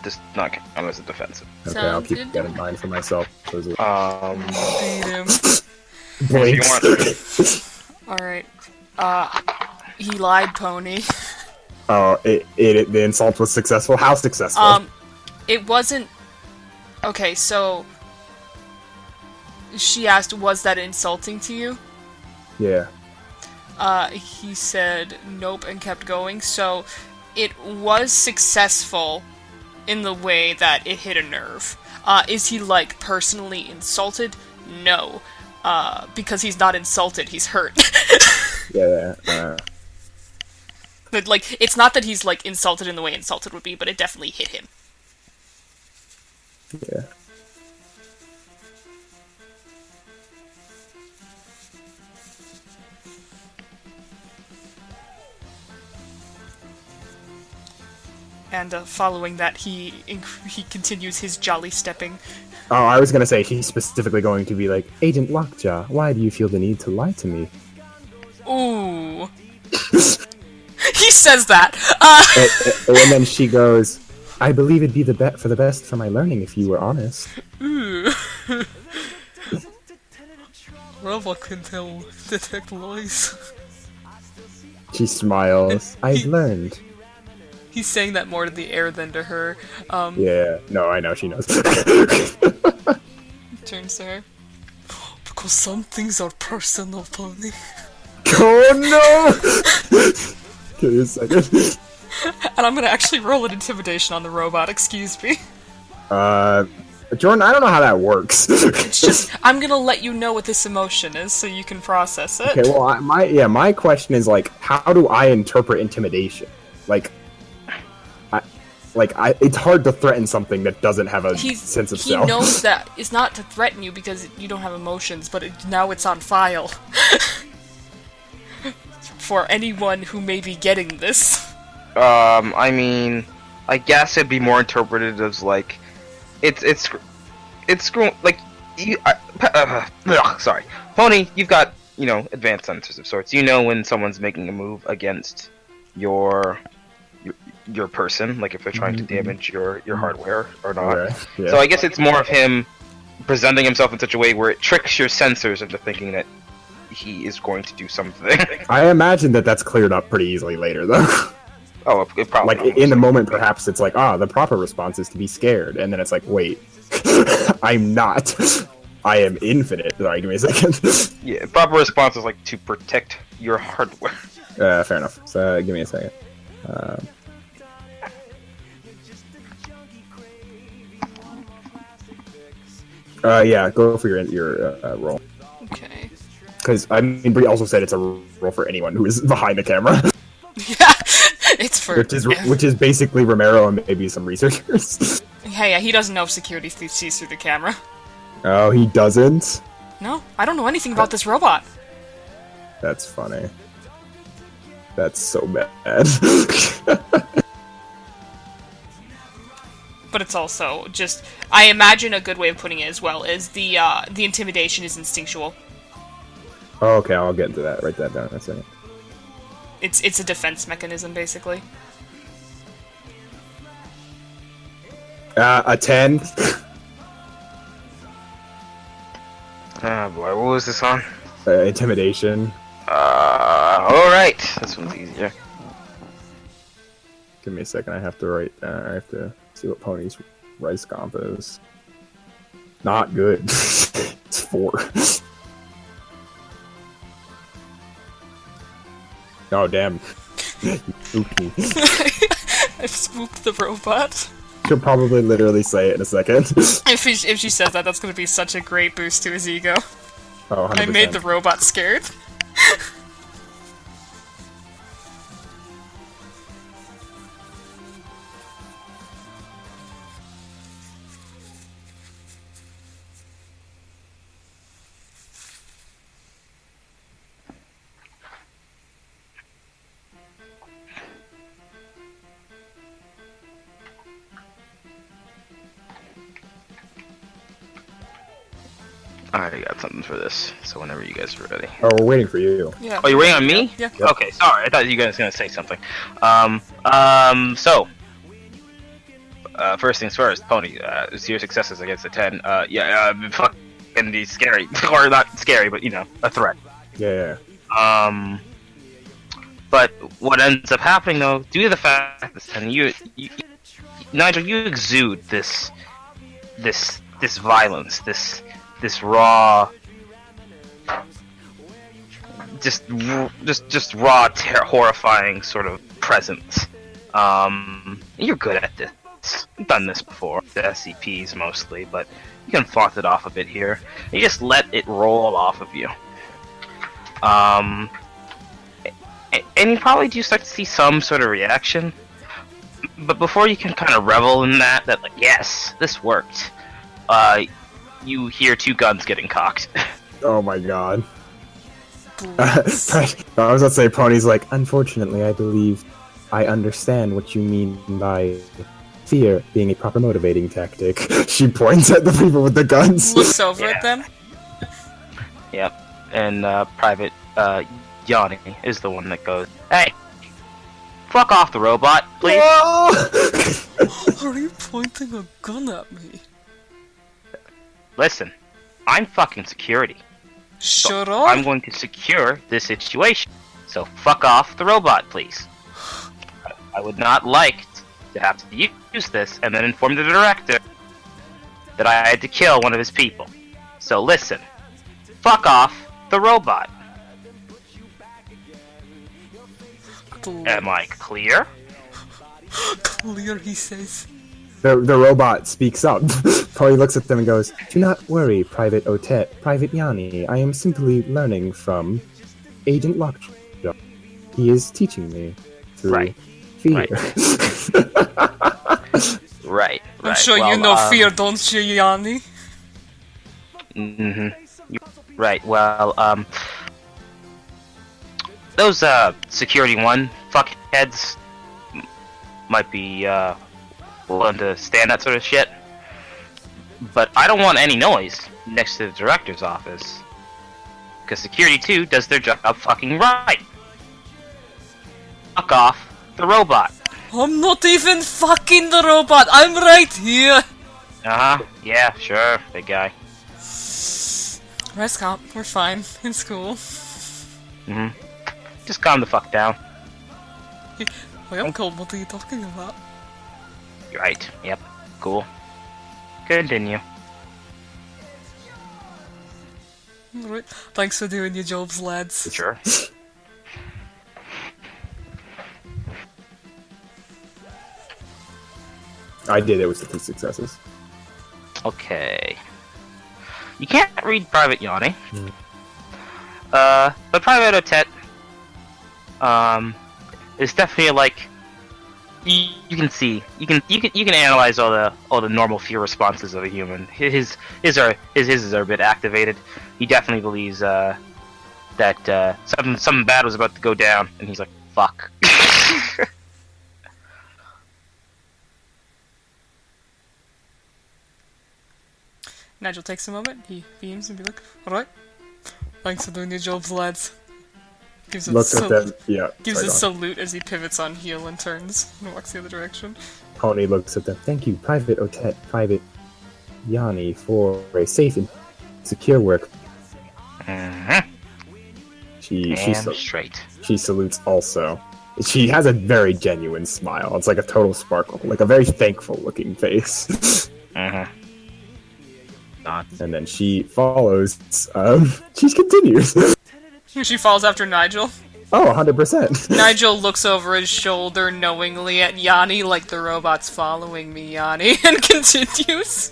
does not count as a defensive. Okay, I'll Sounds keep good. that in mind for myself. Beat him. If you want- Alright. He lied, Pony. Oh, the insult was successful? How successful? It wasn't... Okay, so... She asked, was that insulting to you? Yeah. He said nope and kept going, so it was successful in the way that it hit a nerve. Is he, like, personally insulted? No. Because he's not insulted, he's hurt. Yeah. But, like, it's not that he's, like, insulted in the way insulted would be, but it definitely hit him. And following that, he continues his jolly stepping. Oh, I was gonna say he's specifically going to be like, Agent Lockjaw, why do you feel the need to lie to me? Ooh. He says that. And then she goes, I believe it'd be for the best for my learning if you were honest. Ooh. Robot can detect lies. She smiles. I've learned. He's saying that more to the air than to her. Yeah, no, I know, she knows. Turns to her. Because some things are personal, Pony. Oh no! Give me a second. And I'm gonna actually roll an intimidation on the robot, excuse me. Jordan, I don't know how that works. It's just, I'm gonna let you know what this emotion is so you can process it. Okay, well, my question is, like, how do I interpret intimidation? It's hard to threaten something that doesn't have a sense of self. He knows that it's not to threaten you because you don't have emotions, but now it's on file. For anyone who may be getting this. I mean, I guess it'd be more interpreted as like, it's like you. Sorry, Pony. You've got advanced sensors of sorts. You know when someone's making a move against your person, like if they're trying to damage your hardware or not. Okay, yeah. So I guess it's more of him presenting himself in such a way where it tricks your sensors into thinking that he is going to do something. I imagine that's cleared up pretty easily later, though. Oh, it probably. Like, in the moment, perhaps it's like, the proper response is to be scared, and then it's like, wait, I'm not. I am infinite. Sorry, give me a second. Yeah, proper response is like to protect your hardware. Fair enough. So, give me a second. Yeah, go for your roll. Okay. Because, I mean, Bree also said it's a roll for anyone who is behind the camera. Yeah, it's for... Which is basically Romero and maybe some researchers. Yeah, he doesn't know if security thief sees through the camera. Oh, he doesn't? No, I don't know anything about this robot. That's funny. That's so bad. But it's also just... I imagine a good way of putting it as well is the intimidation is instinctual. Oh, okay, I'll get into that. Write that down in a second. It's a defense mechanism, basically. A 10. Oh boy, what was this on? Intimidation. Alright. This one's easier. Give me a second, I have to see what Pony's rice comp is. Not good. It's 4. Oh, damn. You spooked me. I've spooked the robot. She'll probably literally say it in a second. If she says that, that's gonna be such a great boost to his ego. Oh, 100%. I made the robot scared. I already got something for this, so whenever you guys are ready. Oh, we're waiting for you. Yeah. Oh, you're waiting on me? Yeah. Yep. Okay, sorry. I thought you guys were gonna say something. First things first, Pony. Zero successes against a 10. Fucking be scary, or not scary, but a threat. Yeah. But what ends up happening though, due to the fact that this 10, you Nigel, you exude this violence, this raw, just raw, horrifying sort of presence. You're good at this. You've done this before, the SCPs mostly, but you can flaunt it off a bit here. You just let it roll off of you. And you probably do start to see some sort of reaction, but before you can kind of revel in that like, yes, this worked, you hear 2 guns getting cocked. Oh my god. I was about to say, Pony's like, unfortunately, I believe I understand what you mean by fear being a proper motivating tactic. She points at the people with the guns. Looks over at them. Yep. And Private Yanni is the one that goes, "Hey, fuck off the robot, please." Are you pointing a gun at me? Listen, I'm fucking security. Shut I'm up. going to secure this situation. So fuck off the robot, please. I would not like to have to use this and then inform the director that I had to kill one of his people. So listen, fuck off the robot. Am I clear? Clear, he says. The robot speaks up. Polly looks at them and goes, "Do not worry, Private Otet, Private Yanni. I am simply learning from Agent Lockjaw. He is teaching me through Right. fear." Right. I'm sure you know fear, don't you, Yanni? Right, well, those, Security 1 fuckheads might be, willing to stand that sort of shit. But I don't want any noise next to the director's office. Because Security 2 does their job fucking right. Fuck off the robot. I'm not even fucking the robot. I'm right here. Uh-huh, yeah, sure, big guy. Rest comp, we're fine. It's cool. Just calm the fuck down. Wait, I'm cold. What are you talking about? Right, yep, cool. Continue. Alright. Thanks for doing your jobs, lads. Sure. I did it with the 2 successes. Okay. You can't read Private Yanni. But Private Otet, is definitely like you can see you can analyze all the normal fear responses of a human. His is a bit activated. He definitely believes that something bad was about to go down, and he's like, "Fuck." Nigel takes a moment, he beams and be like, "Alright. Thanks for doing your jobs, lads." Gives a, Looks at them. Yeah. gives sorry, a go on. salute as he pivots on heel and turns and walks the other direction. Pony looks at them. "Thank you, Private Otet, Private Yanni, for a safe and secure work." She Damn straight. she salutes also. She has a very genuine smile. It's like a total sparkle, like a very thankful looking face. And then she follows. She continues. She falls after Nigel. Oh, 100%. Nigel looks over his shoulder knowingly at Yanni like the robot's following me, Yanni, and continues.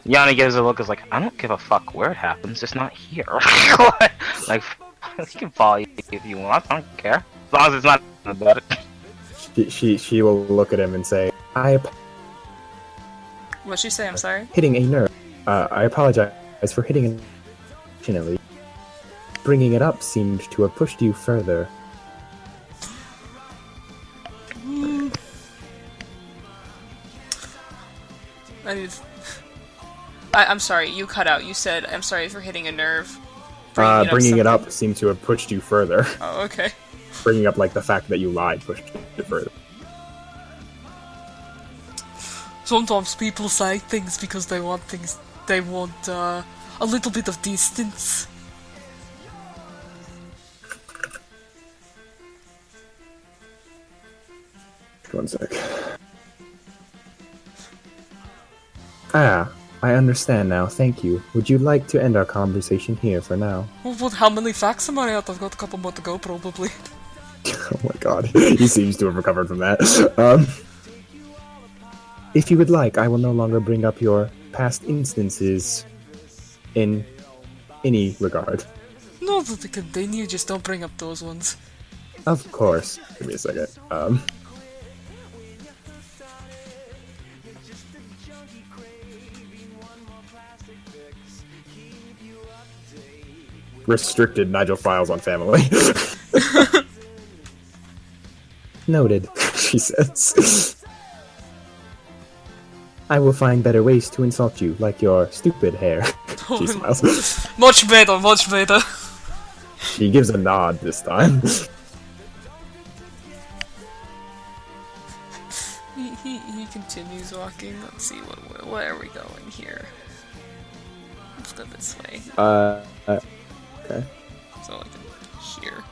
Yanni gives a look, is like, "I don't give a fuck where it happens, just not here." Like, you can follow you if you want, I don't care. As long as it's not about it. She will look at him and say, What'd she say? I'm sorry. "Hitting a nerve. I apologize for hitting it intentionally. Bringing it up seemed to have pushed you further." I'm sorry, you cut out. You said, "I'm sorry for hitting a nerve." Bringing it up something. seemed to have pushed you further. Oh, okay. Bringing up, like, the fact that you lied pushed you further. Sometimes people say things because they want a little bit of distance. One sec. "Ah, I understand now, thank you. Would you like to end our conversation here for now?" Well, how many facts am I out? I've got a couple more to go, probably. Oh my god, he seems to have recovered from that. "If you would like, I will no longer bring up your past instances in any regard." No, but to continue, just don't bring up those ones. Of course. Give me a second. Restricted Nigel files on family. Noted, she says. I will find better ways to insult you, like your stupid hair. She smiles. Much better, much better. She gives a nod this time. He continues walking. Let's see, where are we going here? Let's go this way. Okay. So like here.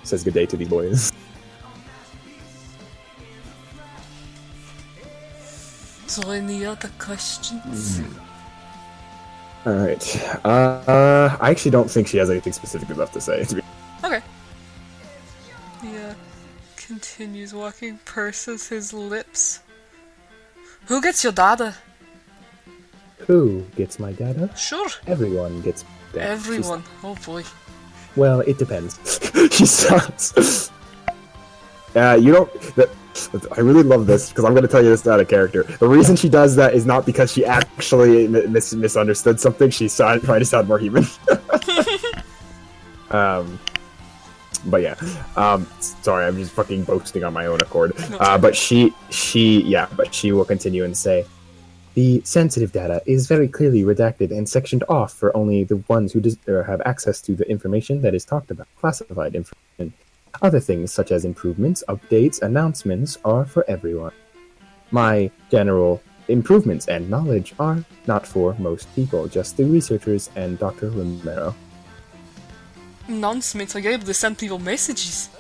Says good day to these boys. So any other questions? Alright. I actually don't think she has anything specific left to say. Okay. He continues walking, purses his lips. Who gets your data? Who gets my data? Sure. Everyone gets data. Everyone. Oh boy. Well, it depends. She starts. You don't. I really love this because I'm going to tell you this out of character. The reason she does that is not because she actually misunderstood something. She's trying to sound more human. But yeah. Sorry, I'm just fucking boasting on my own accord. But she will continue and say, the sensitive data is very clearly redacted and sectioned off for only the ones who have access to the information that is talked about, classified information. Other things, such as improvements, updates, announcements, are for everyone. My general improvements and knowledge are not for most people, just the researchers and Dr. Romero. Announcements, are you able to send people messages?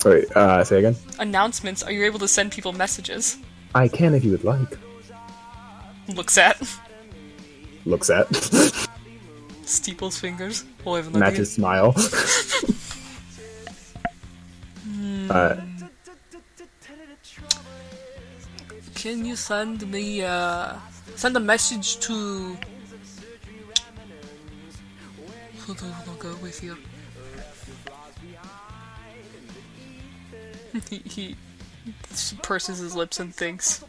Wait, say again? Announcements, are you able to send people messages? I can if you would like. Looks at. Looks at. Steeples fingers. We'll have an Matches smile. Can you send me, send a message to... Who do I want to go with here? he purses his lips and thinks.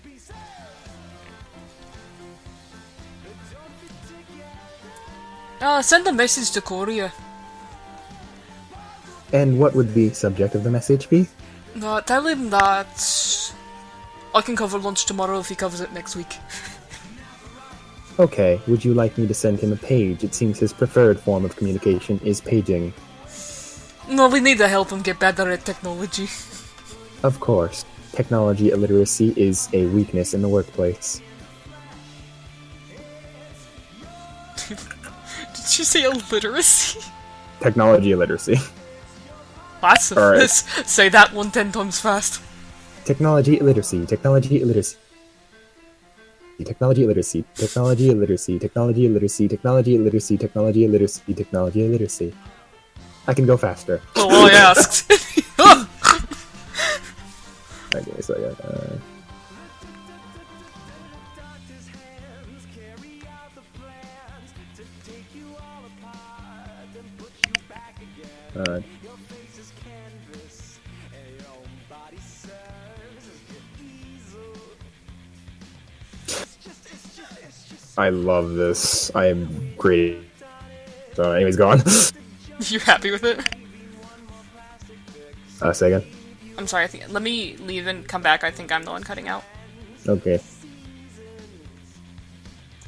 Send a message to Korea. And what would the subject of the message be? Tell him that I can cover lunch tomorrow if he covers it next week. Okay, would you like me to send him a page? It seems his preferred form of communication is paging. No, we need to help him get better at technology. Of course. Technology illiteracy is a weakness in the workplace. Did you say illiteracy? Technology illiteracy. That's a Alright. Say that 10 times fast. Technology illiteracy. Technology illiteracy. Technology illiteracy. Technology illiteracy. Technology illiteracy. Technology illiteracy. Technology illiteracy. Technology illiteracy. I can go faster. Well, I asked. Okay, so yeah. I love this. I am great. So, anyways, go on. You're happy with it? Say again. I'm sorry, let me leave and come back. I think I'm the one cutting out. Okay.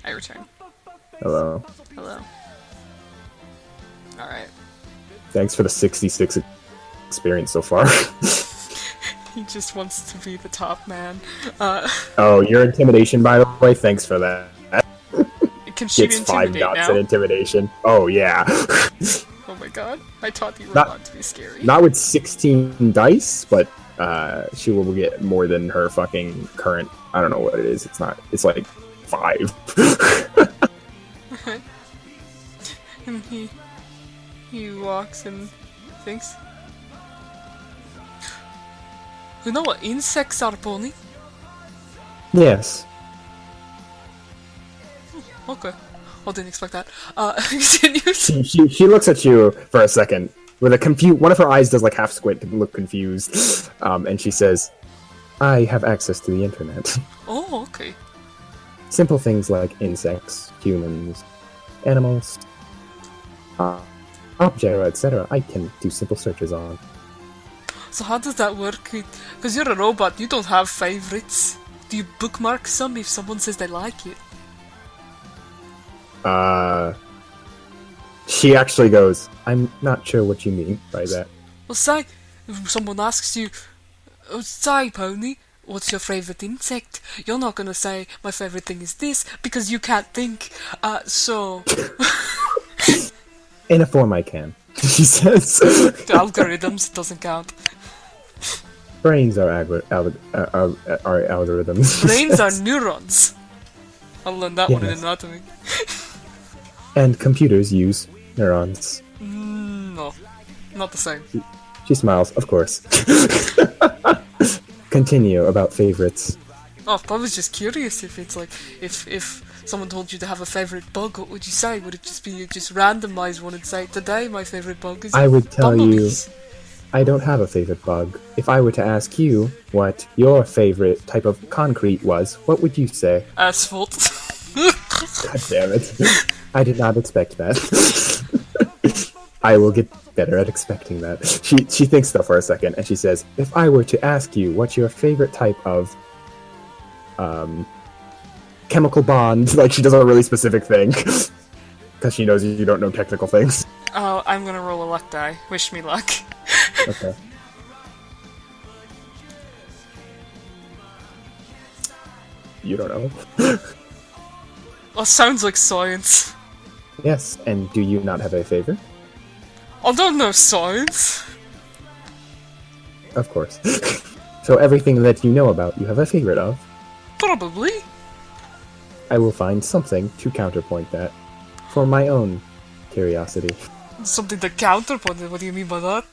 I return. Hello. Hello. Alright. Thanks for the 66 experience so far. He just wants to be the top man. Oh, your intimidation, by the way, thanks for that. Can she Gets 5 intimidate dots now? in intimidation. Oh, yeah. Oh my god. I taught you Not- not to be scary. Not with 16 dice, but she will get more than her fucking current. I don't know what it is. It's not. It's like 5. And he walks and thinks. You know what insects are, Pony? Yes. Okay. I didn't expect that. Continues. She looks at you for a second with a one of her eyes does like half squint to look confused, and she says, "I have access to the internet. Oh, okay. Simple things like insects, humans, animals. object, etc. I can do simple searches on. So how does that work? Because you're a robot, you don't have favorites. Do you bookmark some if someone says they like it? She actually goes, I'm not sure what you mean by that. Well, say, if someone asks you, "Oh, say, Pony, what's your favourite insect?" You're not gonna say, my favourite thing is this, because you can't think. So... In a form I can, she says. The algorithms, it doesn't count. Brains are algorithms. Brains are neurons. I'll learn that one in Yes. anatomy. And computers use neurons. No, not the same. She smiles, of course. Continue about favorites. Oh, I was just curious if it's like, if someone told you to have a favourite bug, what would you say? Would it just be you just randomise one and say, today my favourite bug is I would tell bumblebees? you, I don't have a favorite bug. If I were to ask you what your favorite type of concrete was, what would you say? Asphalt. God damn it. I did not expect that. I will get better at expecting that. She thinks though for a second, and she says, if I were to ask you what's your favorite type of chemical bond, like she does a really specific thing, because she knows you don't know technical things. Oh, I'm gonna roll a luck die. Wish me luck. Okay. You don't know. Oh, sounds like science. Yes, and do you not have a favorite? I don't know science. Of course. So everything that you know about, you have a favorite of. Probably. I will find something to counterpoint that, for my own curiosity. Something to counterpoint it. What do you mean by that?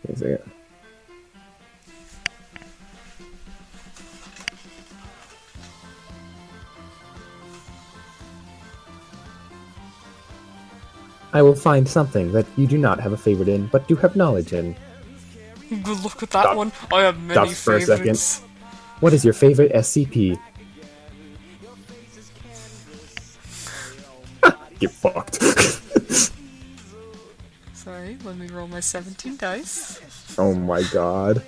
Is it? I will find something that you do not have a favorite in, but do have knowledge in. Good luck with that Stop. one. I have many Stops for a second. favorites. What is your favorite SCP? Get fucked. Sorry, let me roll my 17 dice. Oh my god.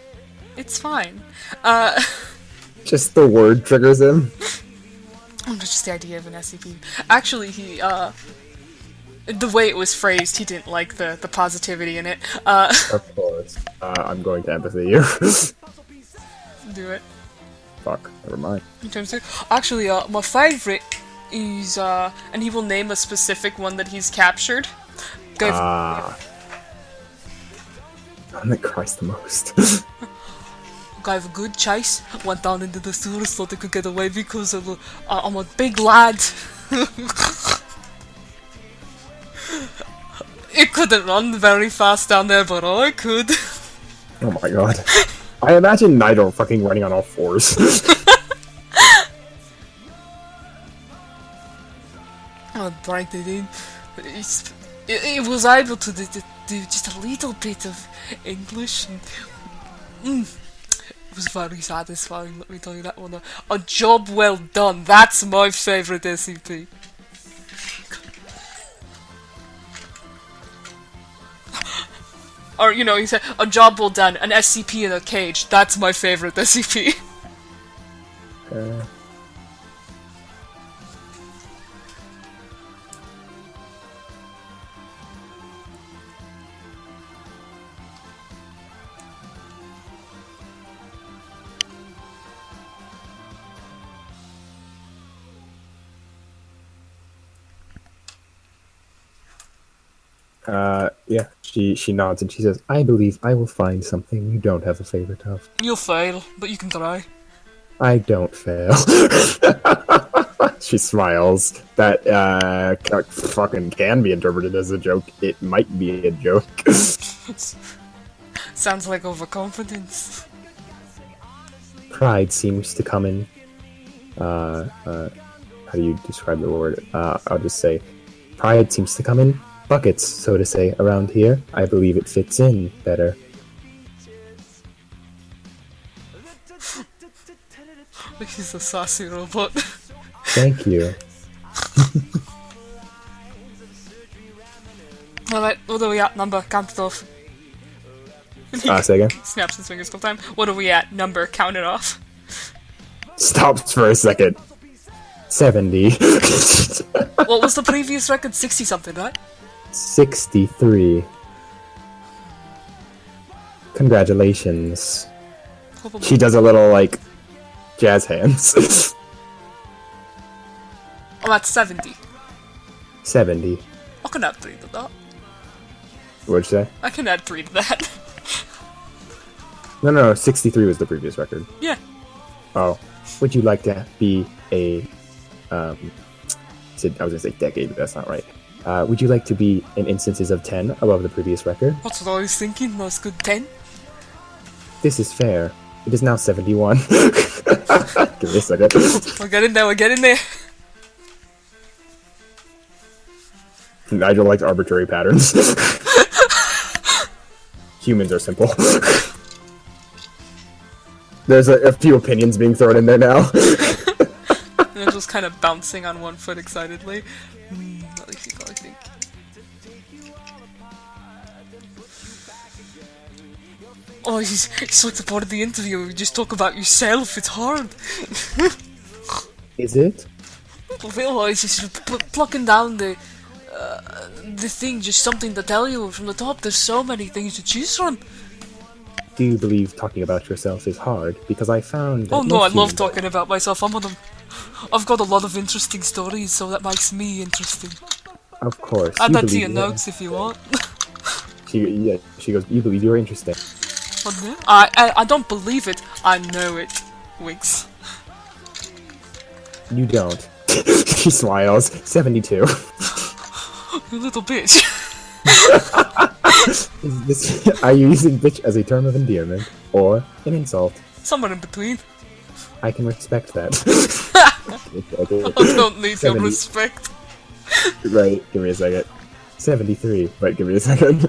It's fine. Just the word triggers him. Just the idea of an SCP. Actually, he, the way it was phrased, he didn't like the positivity in it. Of course. I'm going to empathy you. Do it. Fuck, never mind. In terms of, actually, my favorite is, and he will name a specific one that he's captured. One that cries the most. Gave a good chase, went down into the sewers so they could get away because I'm a big lad. It couldn't run very fast down there, but I could. Oh my god. I imagine Nigel fucking running on all fours. I dragged it in. It was able to do just a little bit of English. And, it was very satisfying, let me tell you that one. A job well done. That's my favourite SCP. Or, you know, he said, a job well done, an SCP in a cage. That's my favourite SCP. Yeah, she nods and she says, I believe I will find something you don't have a favorite of. You'll fail, but you can try. I don't fail. She smiles. That, fucking can be interpreted as a joke. It might be a joke. Sounds like overconfidence. Pride seems to come in, how do you describe the word? I'll just say, pride seems to come in buckets, so to say, around here. I believe it fits in better. He's a sassy robot. Thank you. Alright, what are we at? Number, count it off. Say again. Snaps his fingers a couple time. What are we at? Number, count it off. Stops for a second. 70. What was the previous record? 60 something, right? 63. Congratulations. Probably. She does a little, like, jazz hands. Oh, that's 70. 70. I can add 3 to that. What'd you say? I can add 3 to that. No, 63 was the previous record. Yeah. Oh. Would you like to be a, I was gonna say decade, but that's not right. Would you like to be in instances of 10 above the previous record? That's what I was thinking. That's good. 10. This is fair. It is now 71. Give me a second. We're getting there. We're getting there. Nigel likes arbitrary patterns. Humans are simple. There's a few opinions being thrown in there now. And just kind of bouncing on one foot excitedly. I think. Oh, he's like the part of the interview where you just talk about yourself. It's hard. Is it? Well, it's just plucking down the thing, just something to tell you from the top. There's so many things to choose from. Do you believe talking about yourself is hard? Because I found that Oh no, I most love humans- talking about myself. I've got a lot of interesting stories, so that makes me interesting. Of course. Add you that to believe your you're- notes if you want. She goes, you believe you're interesting. What the- I don't believe it. I know it. Winks. You don't. She smiles. 72. You little bitch. Are you using bitch as a term of endearment or an insult? Somewhere in between. I can respect that. I don't need your 70. respect. Right, give me a second. 73, but give me a second.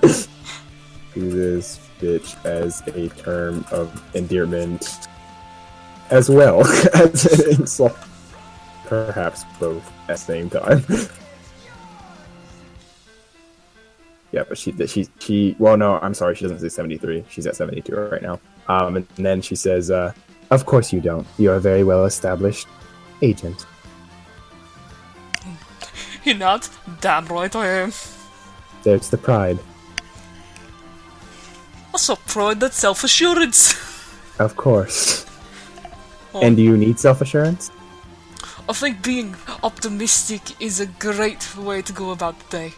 Uses bitch as a term of endearment as well as an insult. Perhaps both at the same time. Yeah, but she well no, I'm sorry, she doesn't say 73. She's at 72 right now. And then she says, of course you don't. You're a very well established agent. You're not? Damn right I am. There's the pride. Also pride, that's self-assurance. Of course. Oh. And do you need self-assurance? I think being optimistic is a great way to go about the day.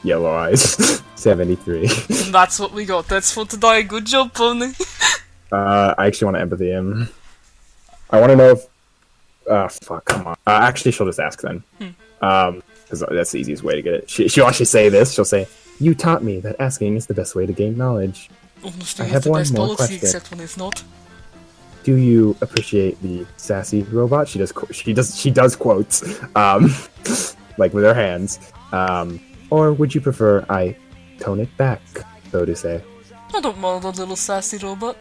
Yellow eyes. 73. And that's what we got. That's for today. Good job, Pony. I actually want to empathy him. I want to know if... fuck, come on. Actually, she'll just ask then. Because that's the easiest way to get it. She'll actually say this. She'll say, you taught me that asking is the best way to gain knowledge. Honesty I is have the one best more policy, question. except when it's not. Do you appreciate the sassy robot? She does quotes, like with her hands. Or would you prefer I tone it back, so to say? I don't mind a little sassy robot.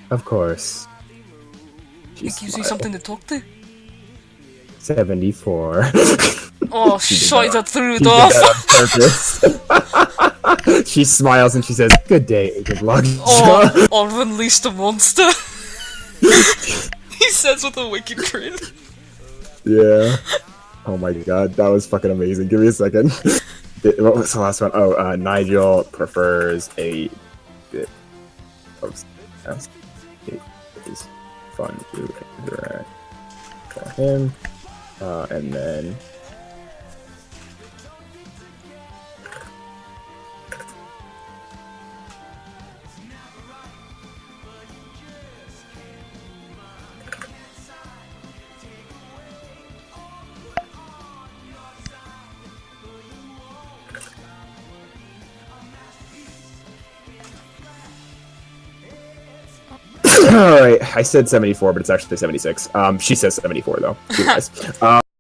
Of course. She It gives you smiled. something to talk to. 74. Oh, She did shite, I that. threw She it did off. that on purpose. She smiles and she says, "Good day, Agent Lockjaw." Or unleashed a monster. He says with a wicked grin. Yeah. Oh my god, that was fucking amazing. Give me a second. What was the last one? Oh, Nigel prefers a bit of sass. It is fun to interact for him. And then... Alright, I said 74, but it's actually 76. She says 74, though. She lies.